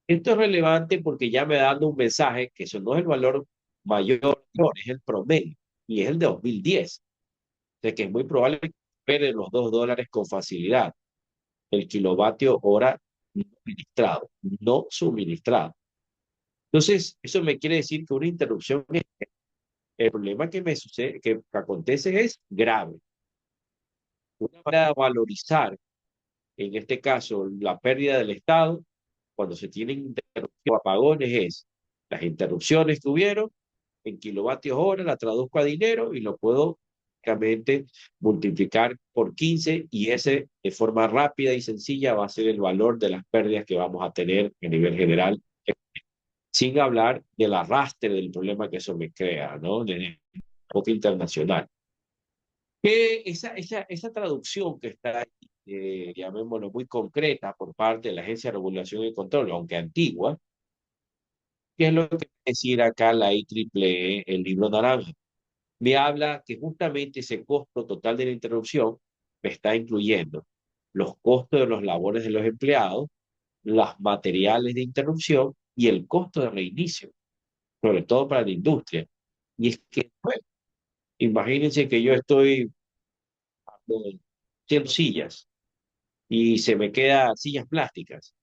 Esto es relevante porque ya me da dando un mensaje que eso no es el valor mayor, no, es el promedio, y es el de 2010. O sea que es muy probable que supere los $2 con facilidad el kilovatio hora no suministrado, no suministrado. Entonces, eso me quiere decir que una interrupción, el problema que me sucede, que acontece es grave. Una manera de valorizar, en este caso, la pérdida del Estado, cuando se tienen interrupciones o apagones, es las interrupciones que hubieron en kilovatios hora, la traduzco a dinero y lo puedo prácticamente multiplicar por 15 y ese de forma rápida y sencilla va a ser el valor de las pérdidas que vamos a tener a nivel general, sin hablar del arrastre del problema que eso me crea, ¿no? De enfoque internacional. Que esa traducción que está ahí, llamémoslo muy concreta por parte de la Agencia de Regulación y Control, aunque antigua, ¿qué es lo que decir acá la IEEE, el libro naranja? Me habla que justamente ese costo total de la interrupción me está incluyendo los costos de los labores de los empleados, los materiales de interrupción y el costo de reinicio, sobre todo para la industria. Y es que, bueno, imagínense que yo estoy haciendo sillas y se me quedan sillas plásticas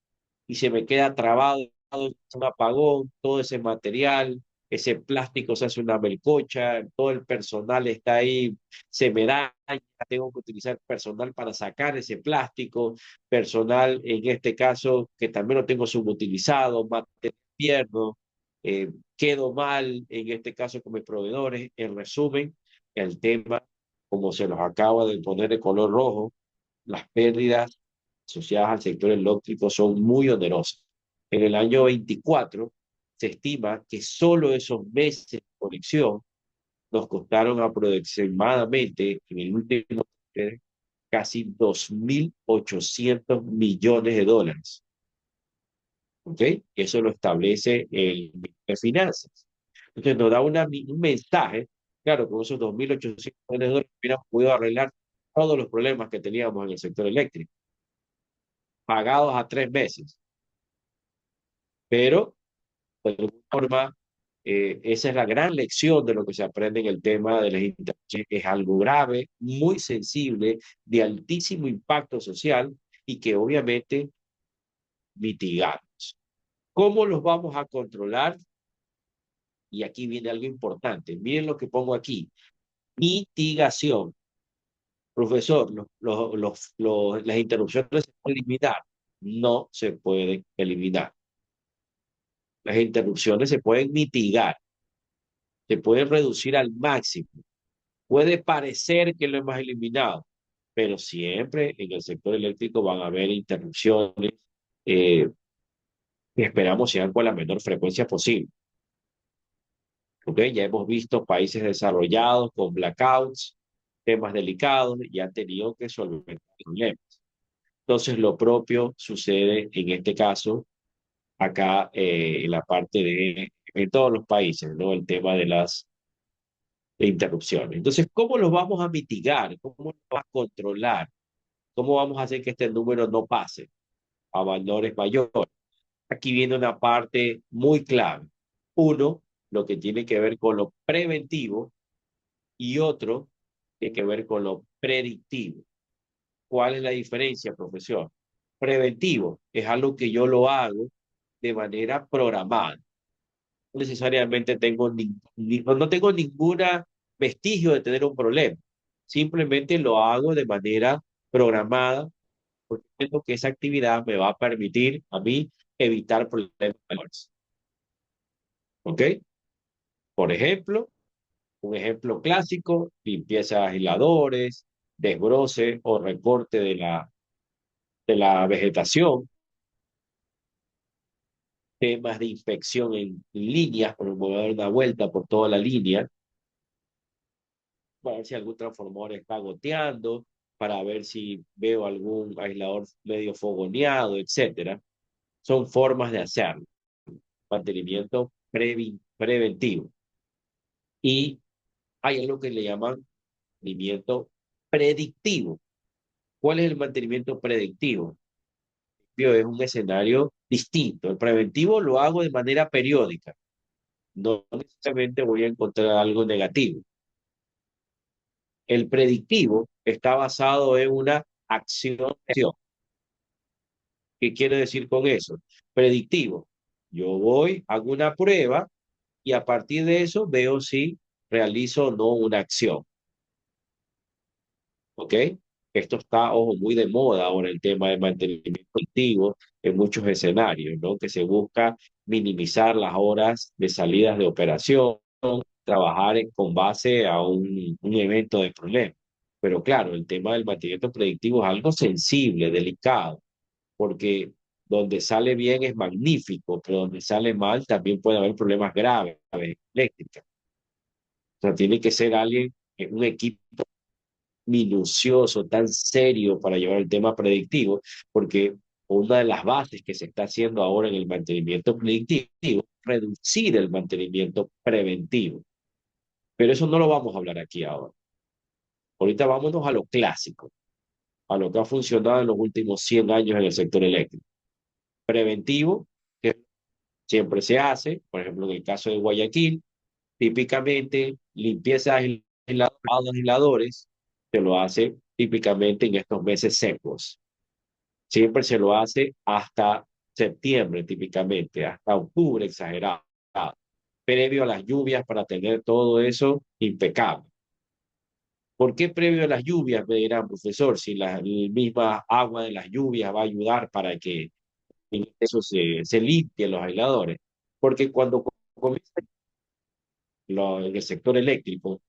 y se me queda trabado un apagón, todo ese material, ese plástico se hace una melcocha, todo el personal está ahí, se me daña, tengo que utilizar personal para sacar ese plástico, personal en este caso que también lo tengo subutilizado, material pierdo, quedo mal en este caso con mis proveedores. En resumen, el tema, como se los acaba de poner de color rojo, las pérdidas asociadas al sector eléctrico son muy onerosas. En el año 24 se estima que solo esos meses de conexión nos costaron aproximadamente, en el último casi 2.800 millones de dólares. ¿Ok? Eso lo establece el Ministerio de Finanzas. Entonces nos da un mensaje, claro, con esos 2.800 millones de dólares hubiéramos podido arreglar todos los problemas que teníamos en el sector eléctrico, pagados a 3 meses. Pero, de alguna forma, esa es la gran lección de lo que se aprende en el tema de las interacciones. Es algo grave, muy sensible, de altísimo impacto social y que obviamente mitigamos. ¿Cómo los vamos a controlar? Y aquí viene algo importante. Miren lo que pongo aquí. Mitigación. Profesor, las interrupciones se pueden eliminar. No se pueden eliminar. Las interrupciones se pueden mitigar, se pueden reducir al máximo. Puede parecer que lo hemos eliminado, pero siempre en el sector eléctrico van a haber interrupciones eh, que esperamos sean con la menor frecuencia posible. ¿Okay? Ya hemos visto países desarrollados con blackouts, temas delicados y han tenido que solventar problemas. Entonces, lo propio sucede en este caso, acá en la parte en todos los países, ¿no? El tema de las interrupciones. Entonces, ¿cómo los vamos a mitigar? ¿Cómo los vamos a controlar? ¿Cómo vamos a hacer que este número no pase a valores mayores? Aquí viene una parte muy clave. Uno, lo que tiene que ver con lo preventivo y otro, tiene que ver con lo predictivo. ¿Cuál es la diferencia, profesor? Preventivo es algo que yo lo hago de manera programada. No necesariamente no tengo ninguna vestigio de tener un problema. Simplemente lo hago de manera programada porque entiendo que esa actividad me va a permitir a mí evitar problemas mayores. ¿Ok? Por ejemplo, un ejemplo clásico, limpieza de aisladores, desbroce o recorte de la vegetación, temas de inspección en líneas, por voy a dar una vuelta por toda la línea, para ver si algún transformador está goteando, para ver si veo algún aislador medio fogoneado, etcétera. Son formas de hacerlo. Mantenimiento preventivo. Y hay algo que le llaman mantenimiento predictivo. ¿Cuál es el mantenimiento predictivo? Es un escenario distinto. El preventivo lo hago de manera periódica. No necesariamente voy a encontrar algo negativo. El predictivo está basado en una acción. ¿Qué quiere decir con eso? Predictivo. Yo voy, hago una prueba y a partir de eso veo si realizo o no una acción. ¿Ok? Esto está, ojo, muy de moda ahora el tema de mantenimiento activo en muchos escenarios, ¿no? Que se busca minimizar las horas de salidas de operación, trabajar con base a un evento de problema. Pero claro, el tema del mantenimiento predictivo es algo sensible, delicado, porque donde sale bien es magnífico, pero donde sale mal también puede haber problemas graves eléctricas. O sea, tiene que ser alguien, un equipo minucioso, tan serio para llevar el tema predictivo, porque una de las bases que se está haciendo ahora en el mantenimiento predictivo es reducir el mantenimiento preventivo. Pero eso no lo vamos a hablar aquí ahora. Ahorita vámonos a lo clásico, a lo que ha funcionado en los últimos 100 años en el sector eléctrico. Preventivo, que siempre se hace, por ejemplo, en el caso de Guayaquil, típicamente limpieza de aisladores, se lo hace típicamente en estos meses secos. Siempre se lo hace hasta septiembre, típicamente, hasta octubre, exagerado, previo a las lluvias para tener todo eso impecable. ¿Por qué previo a las lluvias? Me dirán, profesor, si la misma agua de las lluvias va a ayudar para que eso se limpie los aisladores. Porque cuando comienza en el sector eléctrico,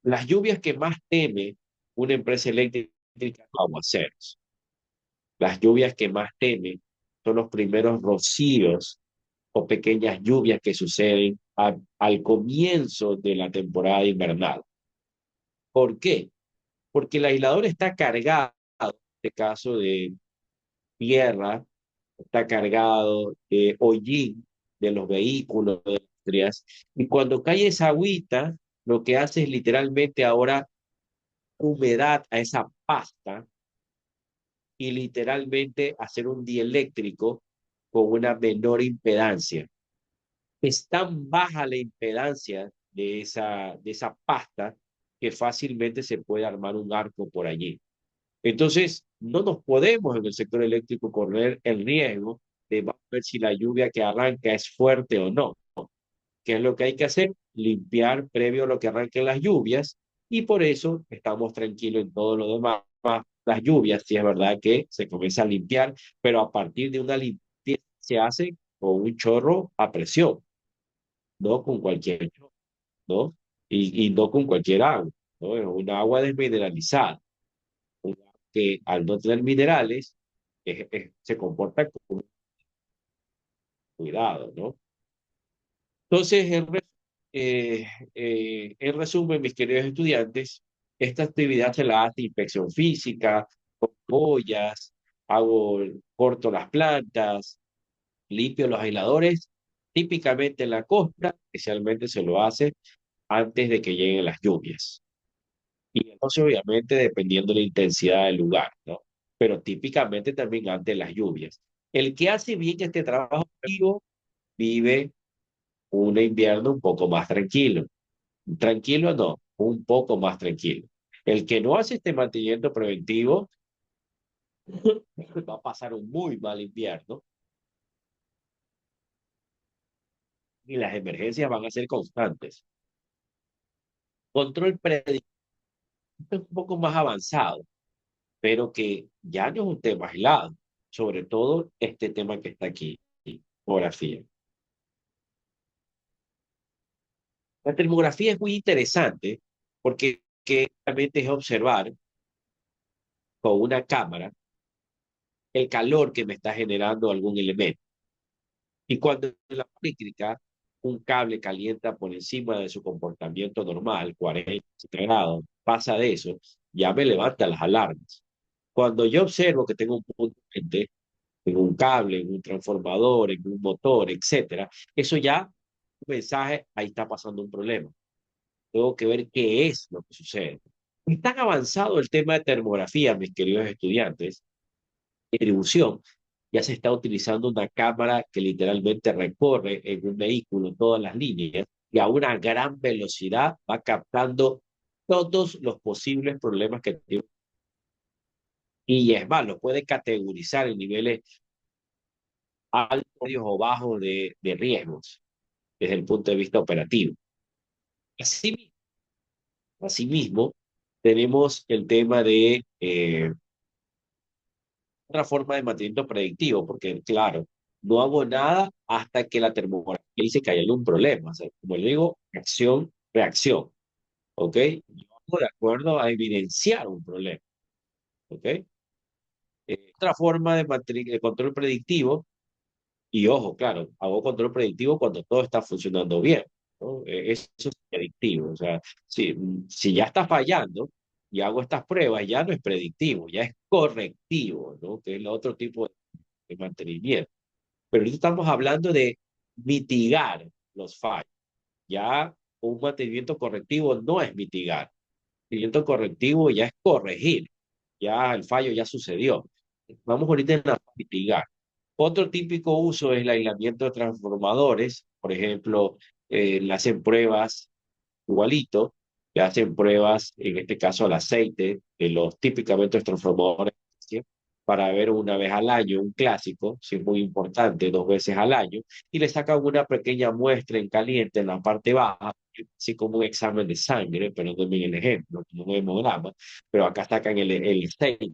las lluvias que más teme una empresa eléctrica son los aguaceros. Las lluvias que más teme son los primeros rocíos o pequeñas lluvias que suceden al comienzo de la temporada invernal. ¿Por qué? Porque el aislador está cargado, en este caso de tierra, está cargado de hollín de los vehículos, de las industrias, y cuando cae esa agüita, lo que hace es literalmente ahora humedad a esa pasta y literalmente hacer un dieléctrico con una menor impedancia. Es tan baja la impedancia de esa pasta que fácilmente se puede armar un arco por allí. Entonces, no nos podemos en el sector eléctrico correr el riesgo de ver si la lluvia que arranca es fuerte o no. ¿Qué es lo que hay que hacer? Limpiar previo a lo que arranquen las lluvias y por eso estamos tranquilos en todo lo demás. Las lluvias, sí es verdad que se comienza a limpiar, pero a partir de una limpieza se hace con un chorro a presión, no con cualquier chorro, ¿no? Y no con cualquier agua, ¿no? Es un agua desmineralizada, un agua que al no tener minerales se comporta con cuidado, ¿no? Entonces, en resumen, mis queridos estudiantes, esta actividad se la hace inspección física, con boyas, corto las plantas, limpio los aisladores, típicamente en la costa, especialmente se lo hace antes de que lleguen las lluvias. Y entonces, obviamente, dependiendo de la intensidad del lugar, ¿no? Pero típicamente también antes de las lluvias. El que hace bien este trabajo vive un invierno un poco más tranquilo. Tranquilo no, un poco más tranquilo. El que no hace este mantenimiento preventivo va a pasar un muy mal invierno y las emergencias van a ser constantes. Control predictivo es un poco más avanzado, pero que ya no es un tema aislado, sobre todo este tema que está aquí, termografía. La termografía es muy interesante porque realmente es observar con una cámara el calor que me está generando algún elemento. Y cuando en la eléctrica un cable calienta por encima de su comportamiento normal, 40 grados, pasa de eso, ya me levanta las alarmas. Cuando yo observo que tengo un punto en un cable, en un transformador, en un motor, etcétera, eso ya, un mensaje, ahí está pasando un problema. Tengo que ver qué es lo que sucede. Es tan avanzado el tema de termografía, mis queridos estudiantes, distribución, ya se está utilizando una cámara que literalmente recorre en un vehículo todas las líneas y a una gran velocidad va captando todos los posibles problemas que tiene. Y es más, lo puede categorizar en niveles altos, medios o bajos de riesgos desde el punto de vista operativo. Así, asimismo, tenemos el tema de otra forma de mantenimiento predictivo, porque claro, no hago nada hasta que la termografía dice que hay algún problema. O sea, como le digo, acción, reacción, ¿ok? Yo hago de acuerdo a evidenciar un problema, ¿ok? Otra forma de, de control predictivo, y ojo, claro, hago control predictivo cuando todo está funcionando bien, ¿no? Eso es predictivo. O sea, si ya está fallando y hago estas pruebas, ya no es predictivo, ya es correctivo, ¿no? Que es el otro tipo de mantenimiento. Pero ahorita estamos hablando de mitigar los fallos. Ya un mantenimiento correctivo no es mitigar. Mantenimiento correctivo ya es corregir. Ya el fallo ya sucedió. Vamos ahorita a mitigar. Otro típico uso es el aislamiento de transformadores. Por ejemplo, le hacen pruebas igualito, le hacen pruebas, en este caso al aceite, de los típicamente los transformadores, ¿sí? Para ver una vez al año, un clásico, sí, muy importante, 2 veces al año, y le sacan una pequeña muestra en caliente en la parte baja, así como un examen de sangre, pero también el ejemplo, como un hemograma, pero acá sacan el aceite,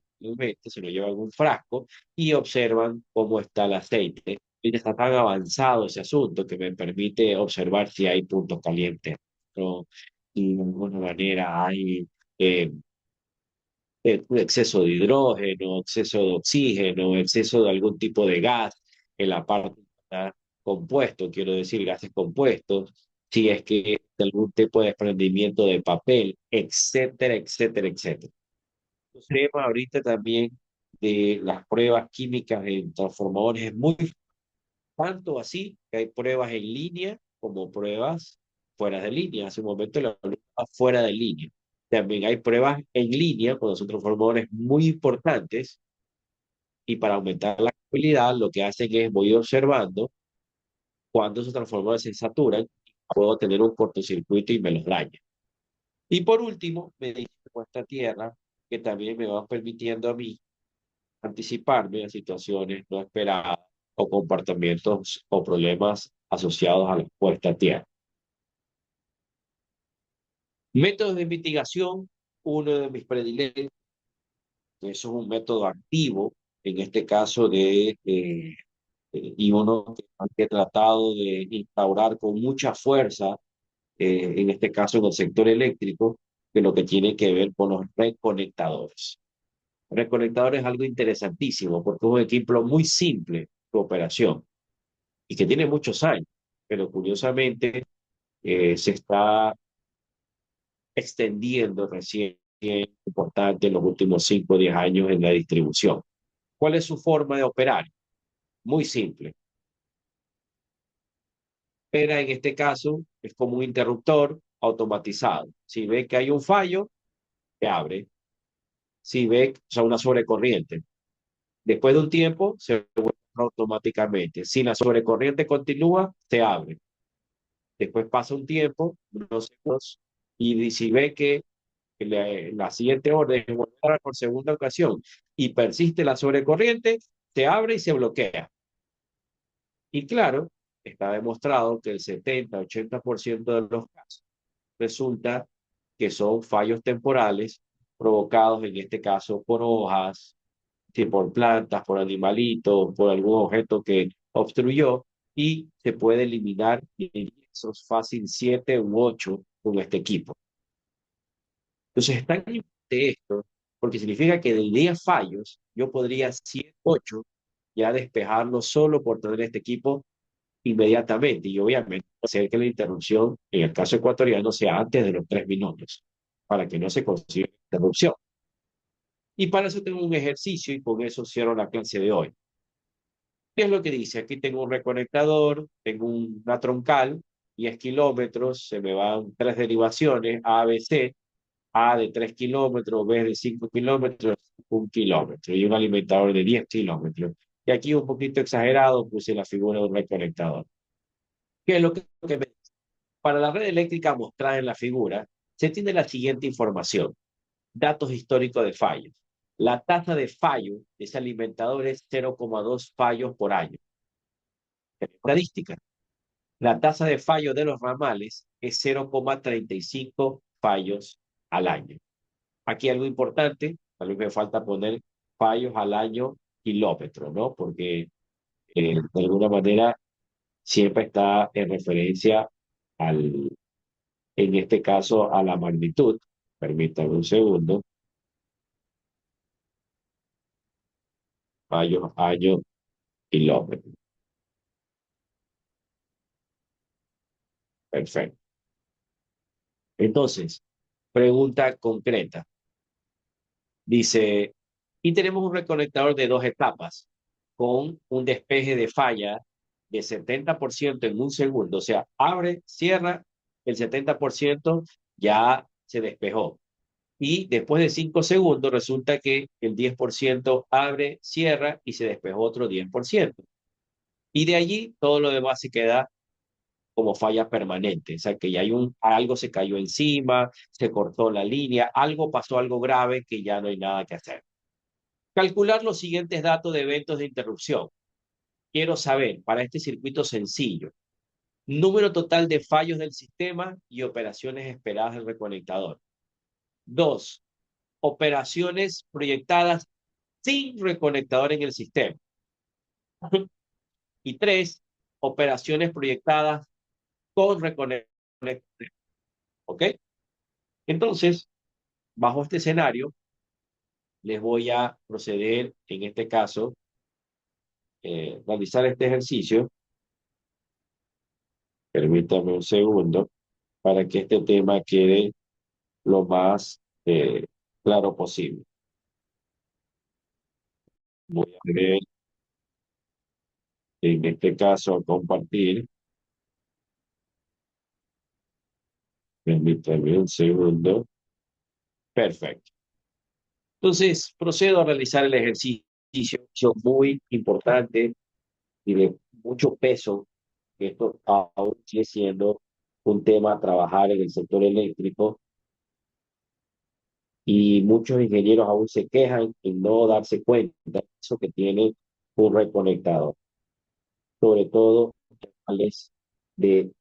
se lo llevan en un frasco y observan cómo está el aceite. Y está tan avanzado ese asunto que me permite observar si hay puntos calientes, ¿no? Y de alguna manera hay eh, un exceso de hidrógeno, exceso de oxígeno, exceso de algún tipo de gas en la parte compuesto, quiero decir, gases compuestos, si es que de algún tipo de desprendimiento de papel, etcétera, etcétera, etcétera. El tema ahorita también de las pruebas químicas en transformadores es muy tanto así que hay pruebas en línea como pruebas fuera de línea. Hace un momento la hablaba fuera de línea. También hay pruebas en línea cuando son transformadores muy importantes y para aumentar la estabilidad lo que hacen es voy observando cuando esos transformadores se saturan, puedo tener un cortocircuito y me los daña. Y por último, me dice puesta a tierra que también me va permitiendo a mí anticiparme a situaciones no esperadas o comportamientos o problemas asociados a la puesta a tierra. Métodos de mitigación, uno de mis predilectos, eso es un método activo, en este caso y uno que he tratado de instaurar con mucha fuerza, en este caso en el sector eléctrico, que lo que tiene que ver con los reconectadores. Reconectador es algo interesantísimo porque es un equipo muy simple de operación y que tiene muchos años, pero curiosamente se está extendiendo recién importante en los últimos 5 o 10 años en la distribución. ¿Cuál es su forma de operar? Muy simple. Pero en este caso es como un interruptor automatizado. Si ve que hay un fallo, se abre. Si ve, o sea, una sobrecorriente. Después de un tiempo, se vuelve automáticamente. Si la sobrecorriente continúa, se abre. Después pasa un tiempo, unos segundos, y si ve que la siguiente orden es volver por segunda ocasión y persiste la sobrecorriente, se abre y se bloquea. Y claro, está demostrado que el 70-80% de los casos resulta que son fallos temporales provocados en este caso por hojas, por plantas, por animalitos, por algún objeto que obstruyó y se puede eliminar esos fácil 7 u 8 con este equipo. Entonces es tan importante esto porque significa que del 10 fallos yo podría 7, 8 ya despejarlo solo por tener este equipo inmediatamente y obviamente hacer que la interrupción en el caso ecuatoriano sea antes de los 3 minutos para que no se consiga interrupción. Y para eso tengo un ejercicio y con eso cierro la clase de hoy. ¿Qué es lo que dice? Aquí tengo un reconectador, tengo una troncal, 10 kilómetros, se me van 3 derivaciones, A, B, C, A de 3 kilómetros, B de 5 kilómetros, 1 kilómetro y un alimentador de 10 kilómetros. Y aquí un poquito exagerado puse la figura de un reconectador. ¿Qué es lo que me dice? Para la red eléctrica mostrada en la figura, se tiene la siguiente información. Datos históricos de fallos. La tasa de fallo de ese alimentador es 0,2 fallos por año. Estadística. La tasa de fallo de los ramales es 0,35 fallos al año. Aquí algo importante, tal vez me falta poner fallos al año kilómetro, ¿no? Porque de alguna manera siempre está en referencia en este caso, a la magnitud. Permítame un segundo. Fallos, año, kilómetro. Perfecto. Entonces, pregunta concreta. Dice, y tenemos un reconectador de 2 etapas con un despeje de falla de 70% en un segundo. O sea, abre, cierra, el 70% ya se despejó. Y después de 5 segundos resulta que el 10% abre, cierra y se despejó otro 10%. Y de allí todo lo demás se queda como falla permanente. O sea, que ya algo se cayó encima, se cortó la línea, algo pasó, algo grave que ya no hay nada que hacer. Calcular los siguientes datos de eventos de interrupción. Quiero saber, para este circuito sencillo, número total de fallos del sistema y operaciones esperadas del reconectador. 2. Operaciones proyectadas sin reconectador en el sistema. Y 3. Operaciones proyectadas con reconectador. ¿Ok? Entonces, bajo este escenario, les voy a proceder, en este caso, realizar este ejercicio. Permítame un segundo para que este tema quede lo más claro posible. Voy a ver, en este caso, a compartir. Permítame un segundo. Perfecto. Entonces, procedo a realizar el ejercicio muy importante y de mucho peso, que esto aún sigue siendo un tema a trabajar en el sector eléctrico y muchos ingenieros aún se quejan en no darse cuenta de eso que tiene un reconectador, sobre todo de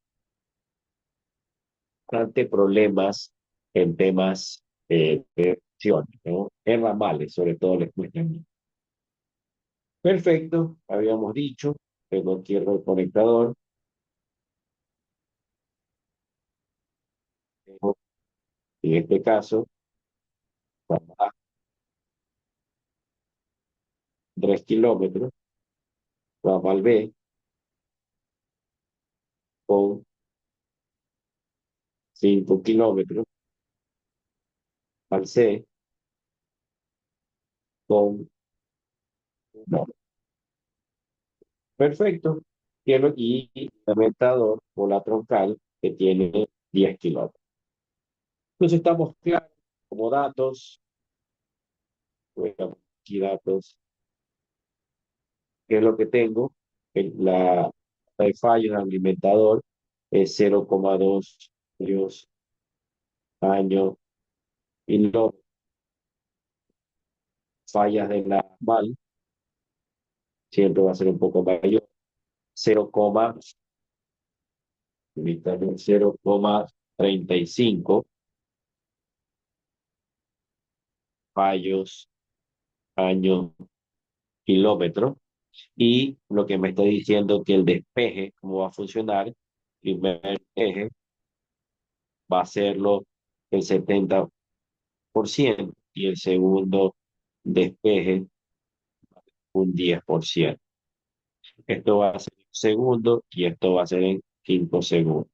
bastante problemas en temas de acción, ¿no? En ramales, sobre todo les cuestan. Perfecto, habíamos dicho, tengo aquí el reconectador. En este caso, vamos a 3 kilómetros, ramal B con 5 kilómetros, al C con 1. Perfecto. Quiero aquí el aumentador o la troncal que tiene 10 kilómetros. Entonces estamos claros como datos. Voy a poner aquí datos. ¿Qué es lo que tengo? La de fallos del alimentador es 0,2 fallos año y no fallas de la mal siempre va a ser un poco mayor. 0,35 fallos año kilómetro. Y lo que me está diciendo que el despeje, cómo va a funcionar, primer eje va a serlo el 70% y el segundo despeje un 10%. Esto va a ser en segundo y esto va a ser en 5 segundos.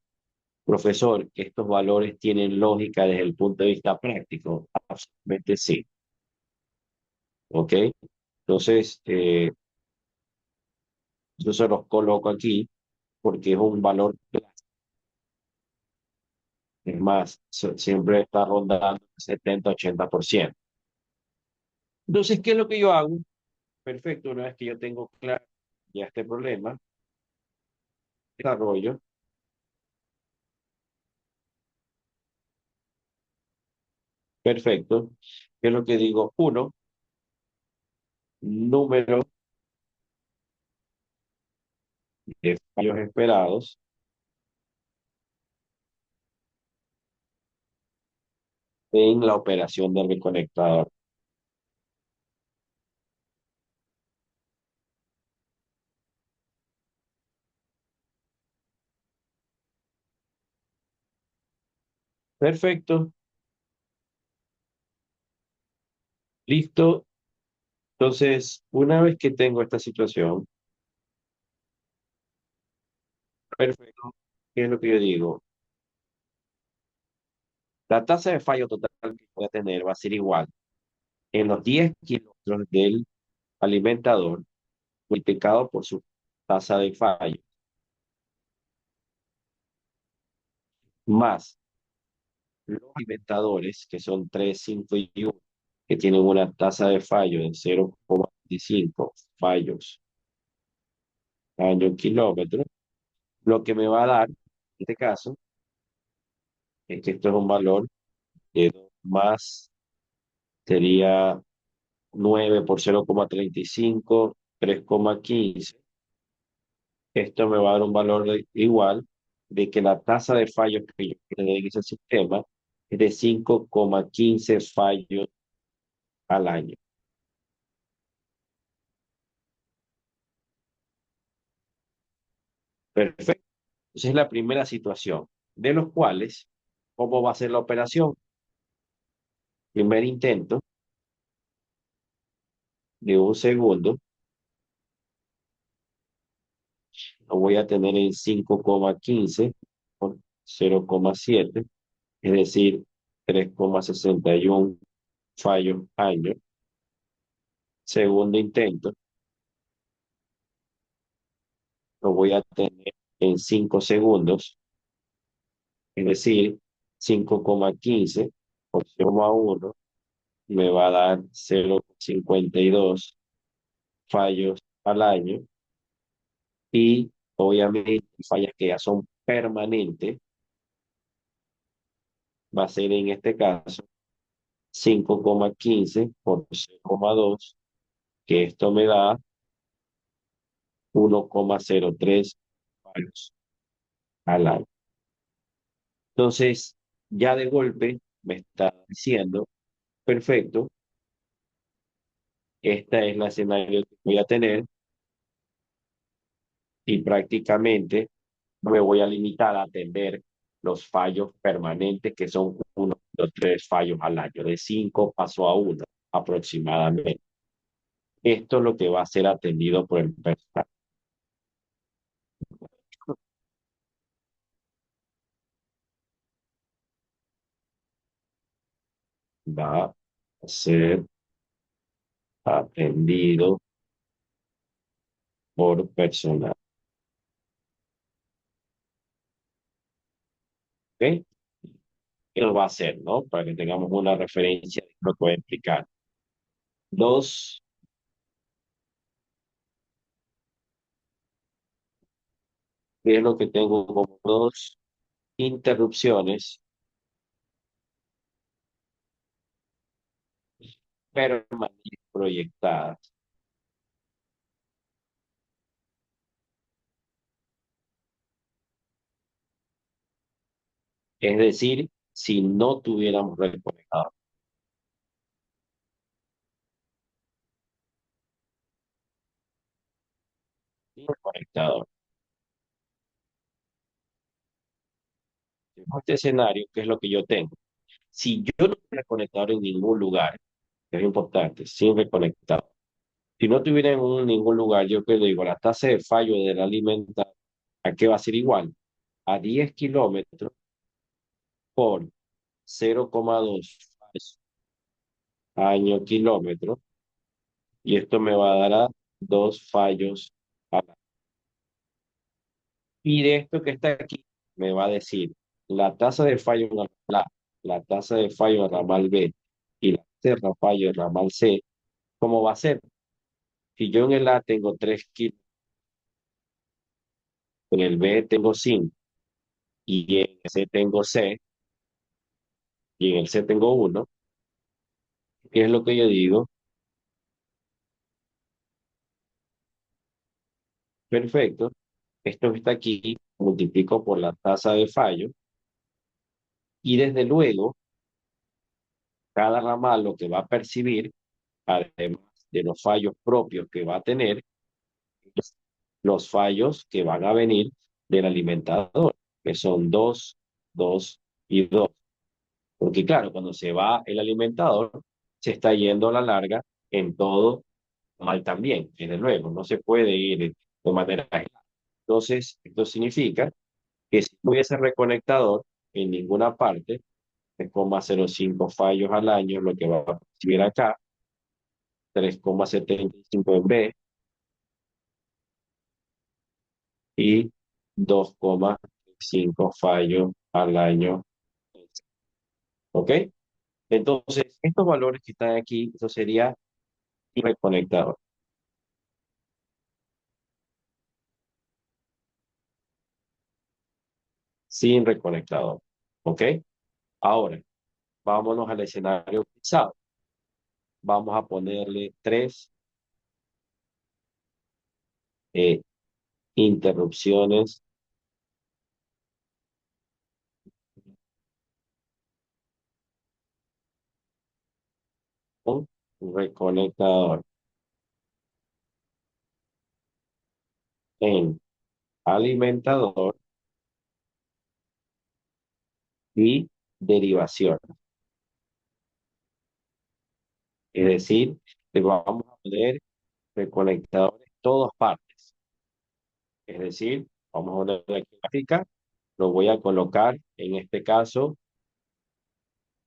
Profesor, ¿estos valores tienen lógica desde el punto de vista práctico? Absolutamente sí. ¿Ok? Entonces, yo se los coloco aquí porque es un valor Es más, siempre está rondando el 70-80%. Entonces, ¿qué es lo que yo hago? Perfecto, una vez que yo tengo claro ya este problema, desarrollo. Perfecto. ¿Qué es lo que digo? Uno, número de fallos esperados en la operación del reconectador. Perfecto. Listo. Entonces, una vez que tengo esta situación, perfecto. ¿Qué es lo que yo digo? La tasa de fallo total que voy a tener va a ser igual en los 10 kilómetros del alimentador multiplicado por su tasa de fallo, más los alimentadores, que son 3, 5 y 1, que tienen una tasa de fallo de 0,25 fallos año kilómetro, lo que me va a dar, en este caso, es que esto es un valor de 2 más, sería 9 por 0,35, 3,15. Esto me va a dar un valor igual de que la tasa de fallos que yo tengo en ese sistema es de 5,15 fallos al año. Perfecto. Esa es la primera situación, de los cuales, ¿cómo va a ser la operación? Primer intento de un segundo, lo voy a tener en 5,15 por 0,7, es decir, 3,61 fallos año. Segundo intento, lo voy a tener en 5 segundos, es decir, 5,15 por 0,1 me va a dar 0,52 fallos al año. Y obviamente fallas que ya son permanentes, va a ser en este caso 5,15 por 0,2, que esto me da 1,03 fallos al año. Entonces, ya de golpe me está diciendo, perfecto, esta es la escenario que voy a tener y prácticamente no me voy a limitar a atender los fallos permanentes, que son 1 o 3 fallos al año. De 5 pasó a 1 aproximadamente. Esto es lo que va a ser atendido por el personal. Va a ser atendido por personal. ¿Ok? ¿Qué nos va a hacer, no? Para que tengamos una referencia de lo que voy a explicar. Dos, ¿qué es lo que tengo como dos interrupciones permanentes proyectadas? Es decir, si no tuviéramos reconectador. Sin reconectador. En este escenario, ¿qué es lo que yo tengo? Si yo no tuviera conectador en ningún lugar, es importante, sin reconectador. Si no tuviera en ningún lugar, yo que digo, la tasa de fallo del alimento, ¿a qué va a ser igual? A 10 kilómetros por 0,2 año kilómetro, y esto me va a dar a 2 fallos al año. Y de esto que está aquí, me va a decir la tasa de fallo en el ramal A, la tasa de fallo en el ramal B y la tasa de fallo en el ramal C, ¿cómo va a ser? Si yo en el A tengo 3 kilos, en el B tengo 5 y en el C tengo 6 y en el C tengo 1, ¿qué es lo que yo digo? Perfecto, esto que está aquí, multiplico por la tasa de fallo y desde luego cada ramal lo que va a percibir, además de los fallos propios que va a tener, es los fallos que van a venir del alimentador, que son 2, 2 y 2. Porque claro, cuando se va el alimentador, se está yendo a la larga en todo mal también, desde luego, no se puede ir de manera aislada. Entonces, esto significa que si no hubiese reconectador en ninguna parte, 3,05 fallos al año, lo que va a recibir acá, 3,75 en B y 2,5 fallos al año. ¿Ok? Entonces, estos valores que están aquí, eso sería reconectador. Sin reconectador. ¿Ok? Ahora, vámonos al escenario utilizado. Vamos a ponerle 3 interrupciones con reconectador en alimentador y derivación. Es decir, le vamos a poner reconectadores en todas partes. Es decir, vamos a poner la gráfica, lo voy a colocar, en este caso,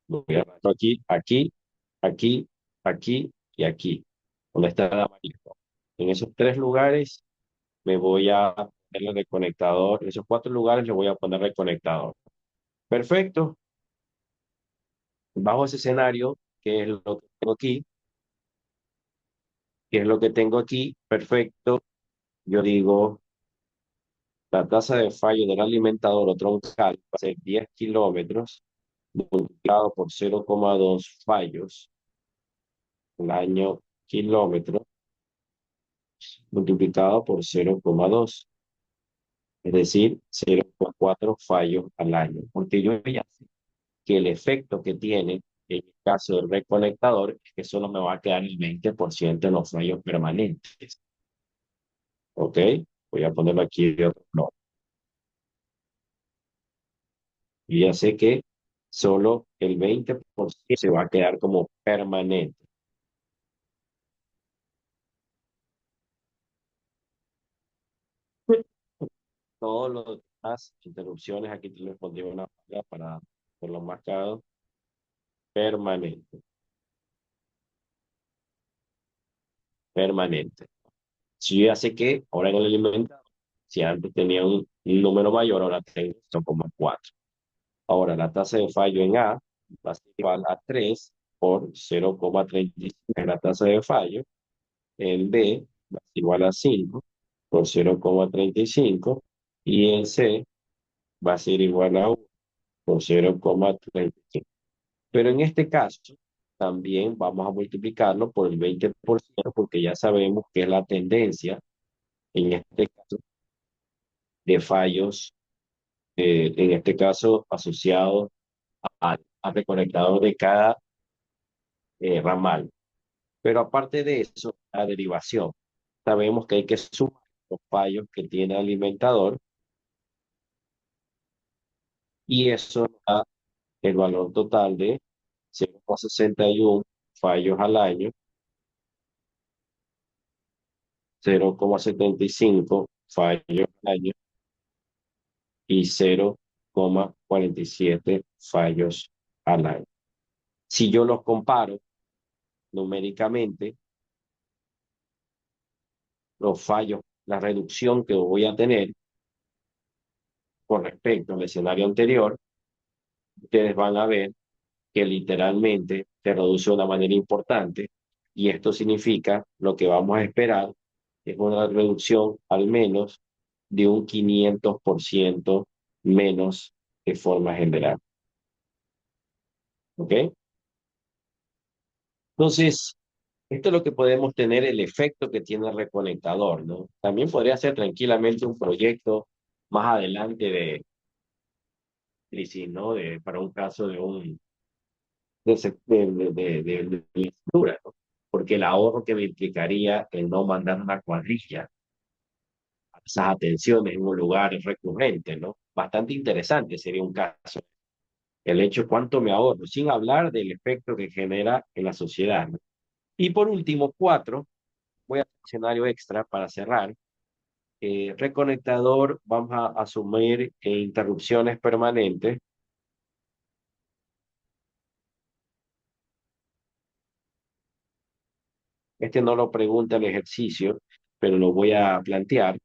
lo voy a arrastrar aquí, aquí, aquí, aquí y aquí, donde está el amarillo. En esos 3 lugares me voy a poner el reconectador, en esos 4 lugares le voy a poner reconectador. Perfecto. Bajo ese escenario, ¿qué es lo que tengo aquí? ¿Qué es lo que tengo aquí? Perfecto. Yo digo, la tasa de fallo del alimentador o troncal va a ser 10 kilómetros multiplicado por 0,2 fallos el año kilómetro multiplicado por 0,2, es decir, 0,4 fallos al año. Porque yo ya sé que el efecto que tiene en el caso del reconectador es que solo me va a quedar el 20% de los fallos permanentes. ¿Ok? Voy a ponerlo aquí de otro modo. Y ya sé que solo el 20% se va a quedar como permanente. Todos los demás interrupciones, aquí te les pondría una palabra para por lo marcado, permanente, permanente. Si yo ya sé que ahora en el alimentador, si antes tenía un número mayor, ahora tengo 0,4. Ahora la tasa de fallo en A va a ser igual a 3 por 0,35 en la tasa de fallo. En B va a ser igual a 5 por 0,35 y en C va a ser igual a 1 por 0,35. Pero en este caso, también vamos a multiplicarlo por el 20% porque ya sabemos que es la tendencia, en este caso, de fallos, en este caso asociados al reconectador de cada ramal. Pero aparte de eso, la derivación. Sabemos que hay que sumar los fallos que tiene el alimentador y eso da el valor total de 0,61 fallos al año, 0,75 fallos al año y 0,47 fallos al año. Si yo los comparo numéricamente, los fallos, la reducción que voy a tener con respecto al escenario anterior ustedes van a ver que literalmente se reduce de una manera importante y esto significa lo que vamos a esperar es una reducción al menos de un 500% menos de forma general. ¿Ok? Entonces, esto es lo que podemos tener el efecto que tiene el reconectador, ¿no? También podría ser tranquilamente un proyecto más adelante ¿no? Para un caso de un de lectura, ¿no? Porque el ahorro que me implicaría el no mandar una cuadrilla a esas atenciones en un lugar recurrente, ¿no? Bastante interesante sería un caso. El hecho de cuánto me ahorro, sin hablar del efecto que genera en la sociedad, ¿no? Y por último, cuatro, voy a hacer un escenario extra para cerrar. Reconectador, vamos a asumir interrupciones permanentes. Este no lo pregunta el ejercicio, pero lo voy a plantear.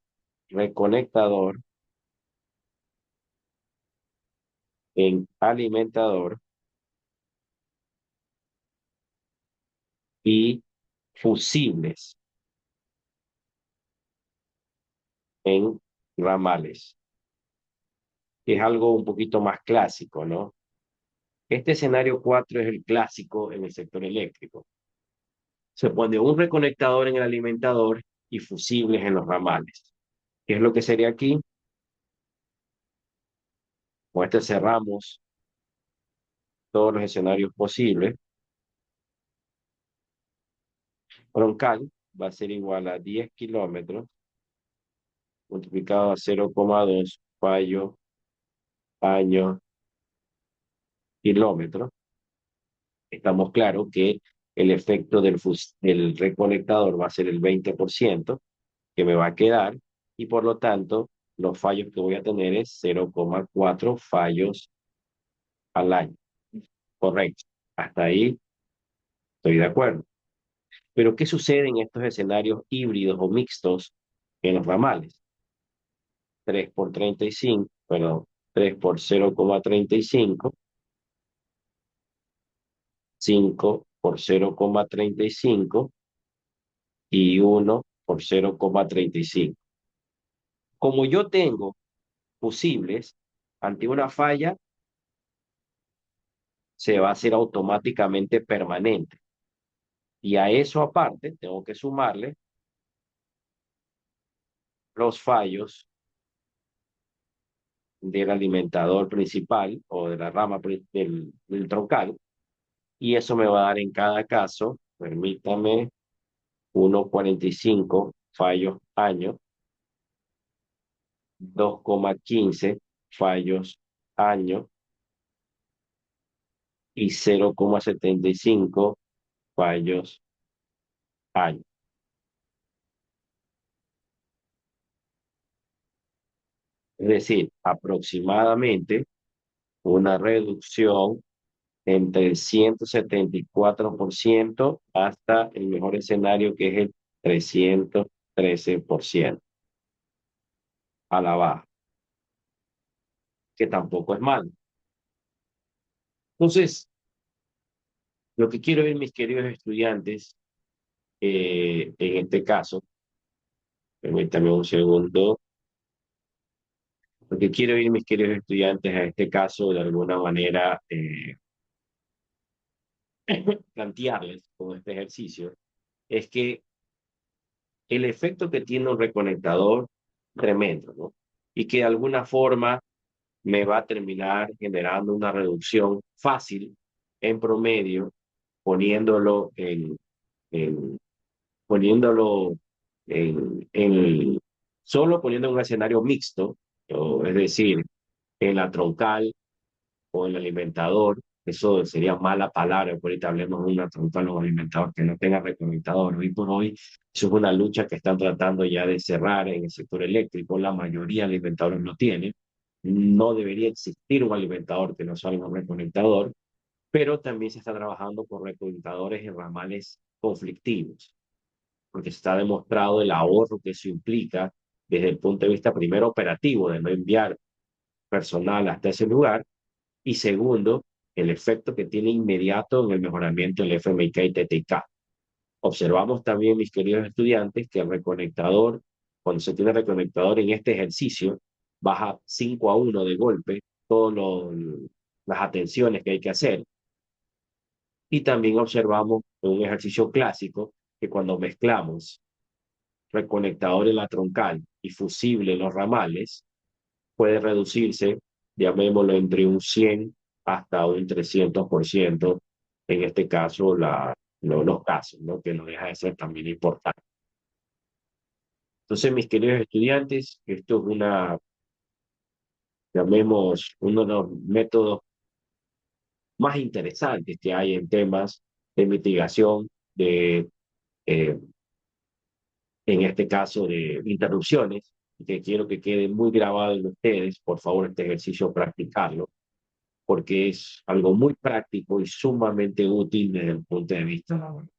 Reconectador en alimentador y fusibles en ramales. Es algo un poquito más clásico, ¿no? Este escenario 4 es el clásico en el sector eléctrico. Se pone un reconectador en el alimentador y fusibles en los ramales. ¿Qué es lo que sería aquí? Con este cerramos todos los escenarios posibles. Troncal va a ser igual a 10 kilómetros multiplicado a 0,2 fallo año kilómetro. Estamos claros que el efecto del reconectador va a ser el 20% que me va a quedar y por lo tanto los fallos que voy a tener es 0,4 fallos al año. Correcto. Hasta ahí estoy de acuerdo. Pero ¿qué sucede en estos escenarios híbridos o mixtos en los ramales? 3 por 35, perdón, 3 por 0,35, 5 por 0,35 y 1 por 0,35. Como yo tengo fusibles, ante una falla se va a hacer automáticamente permanente. Y a eso aparte tengo que sumarle los fallos del alimentador principal o de la rama del troncal. Y eso me va a dar en cada caso, permítame, 1,45 fallos año, 2,15 fallos año y 0,75 fallos año. Es decir, aproximadamente una reducción entre el 174% hasta el mejor escenario que es el 313% a la baja, que tampoco es malo. Entonces, lo que quiero ver, mis queridos estudiantes, en este caso, permítame un segundo, lo que quiero ir, mis queridos estudiantes, a este caso, de alguna manera, plantearles con este ejercicio, es que el efecto que tiene un reconectador, tremendo, ¿no? Y que de alguna forma me va a terminar generando una reducción fácil en promedio, poniéndolo en, poniéndolo solo poniendo en un escenario mixto, es decir, en la troncal o el alimentador. Eso sería mala palabra, por ahorita hablemos de una troncal o un alimentador que no tenga reconectador. Hoy por hoy, eso es una lucha que están tratando ya de cerrar en el sector eléctrico. La mayoría de alimentadores lo tienen. No debería existir un alimentador que no sea un reconectador, pero también se está trabajando con reconectadores en ramales conflictivos, porque se está demostrado el ahorro que eso implica desde el punto de vista primero operativo, de no enviar personal hasta ese lugar, Y segundo, el efecto que tiene inmediato en el mejoramiento del FMK y TTK. Observamos también, mis queridos estudiantes, que el reconectador, cuando se tiene reconectador en este ejercicio, baja 5-1 de golpe todas las atenciones que hay que hacer. Y también observamos en un ejercicio clásico que cuando mezclamos reconectador en la troncal y fusible en los ramales, puede reducirse, llamémoslo, entre un 100 hasta un 300%, en este caso, los casos, ¿no? Que no deja de ser también importante. Entonces, mis queridos estudiantes, esto es llamemos, uno de los métodos más interesantes que hay en temas de mitigación eh, en este caso, de interrupciones, que quiero que quede muy grabado en ustedes. Por favor, este ejercicio practicarlo, porque es algo muy práctico y sumamente útil desde el punto de vista laboral.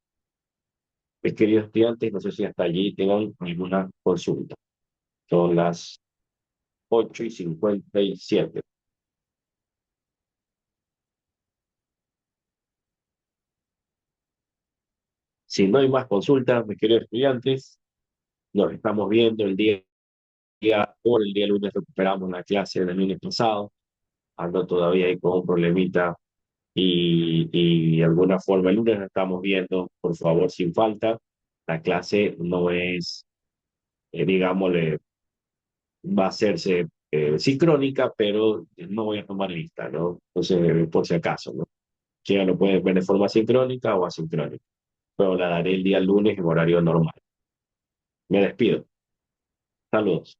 Mis queridos estudiantes, no sé si hasta allí tengan alguna consulta. Son las 8:57. Si no hay más consultas, mis queridos estudiantes, nos estamos viendo el día lunes. Recuperamos la clase del lunes pasado. Ando todavía ahí con un problemita y de alguna forma el lunes nos estamos viendo, por favor, sin falta. La clase no es, digámosle, va a hacerse sincrónica, pero no voy a tomar lista, ¿no? Entonces, por si acaso, ¿no? Si ya lo pueden ver de forma sincrónica o asincrónica, pero la daré el día lunes en horario normal. Me despido. Saludos.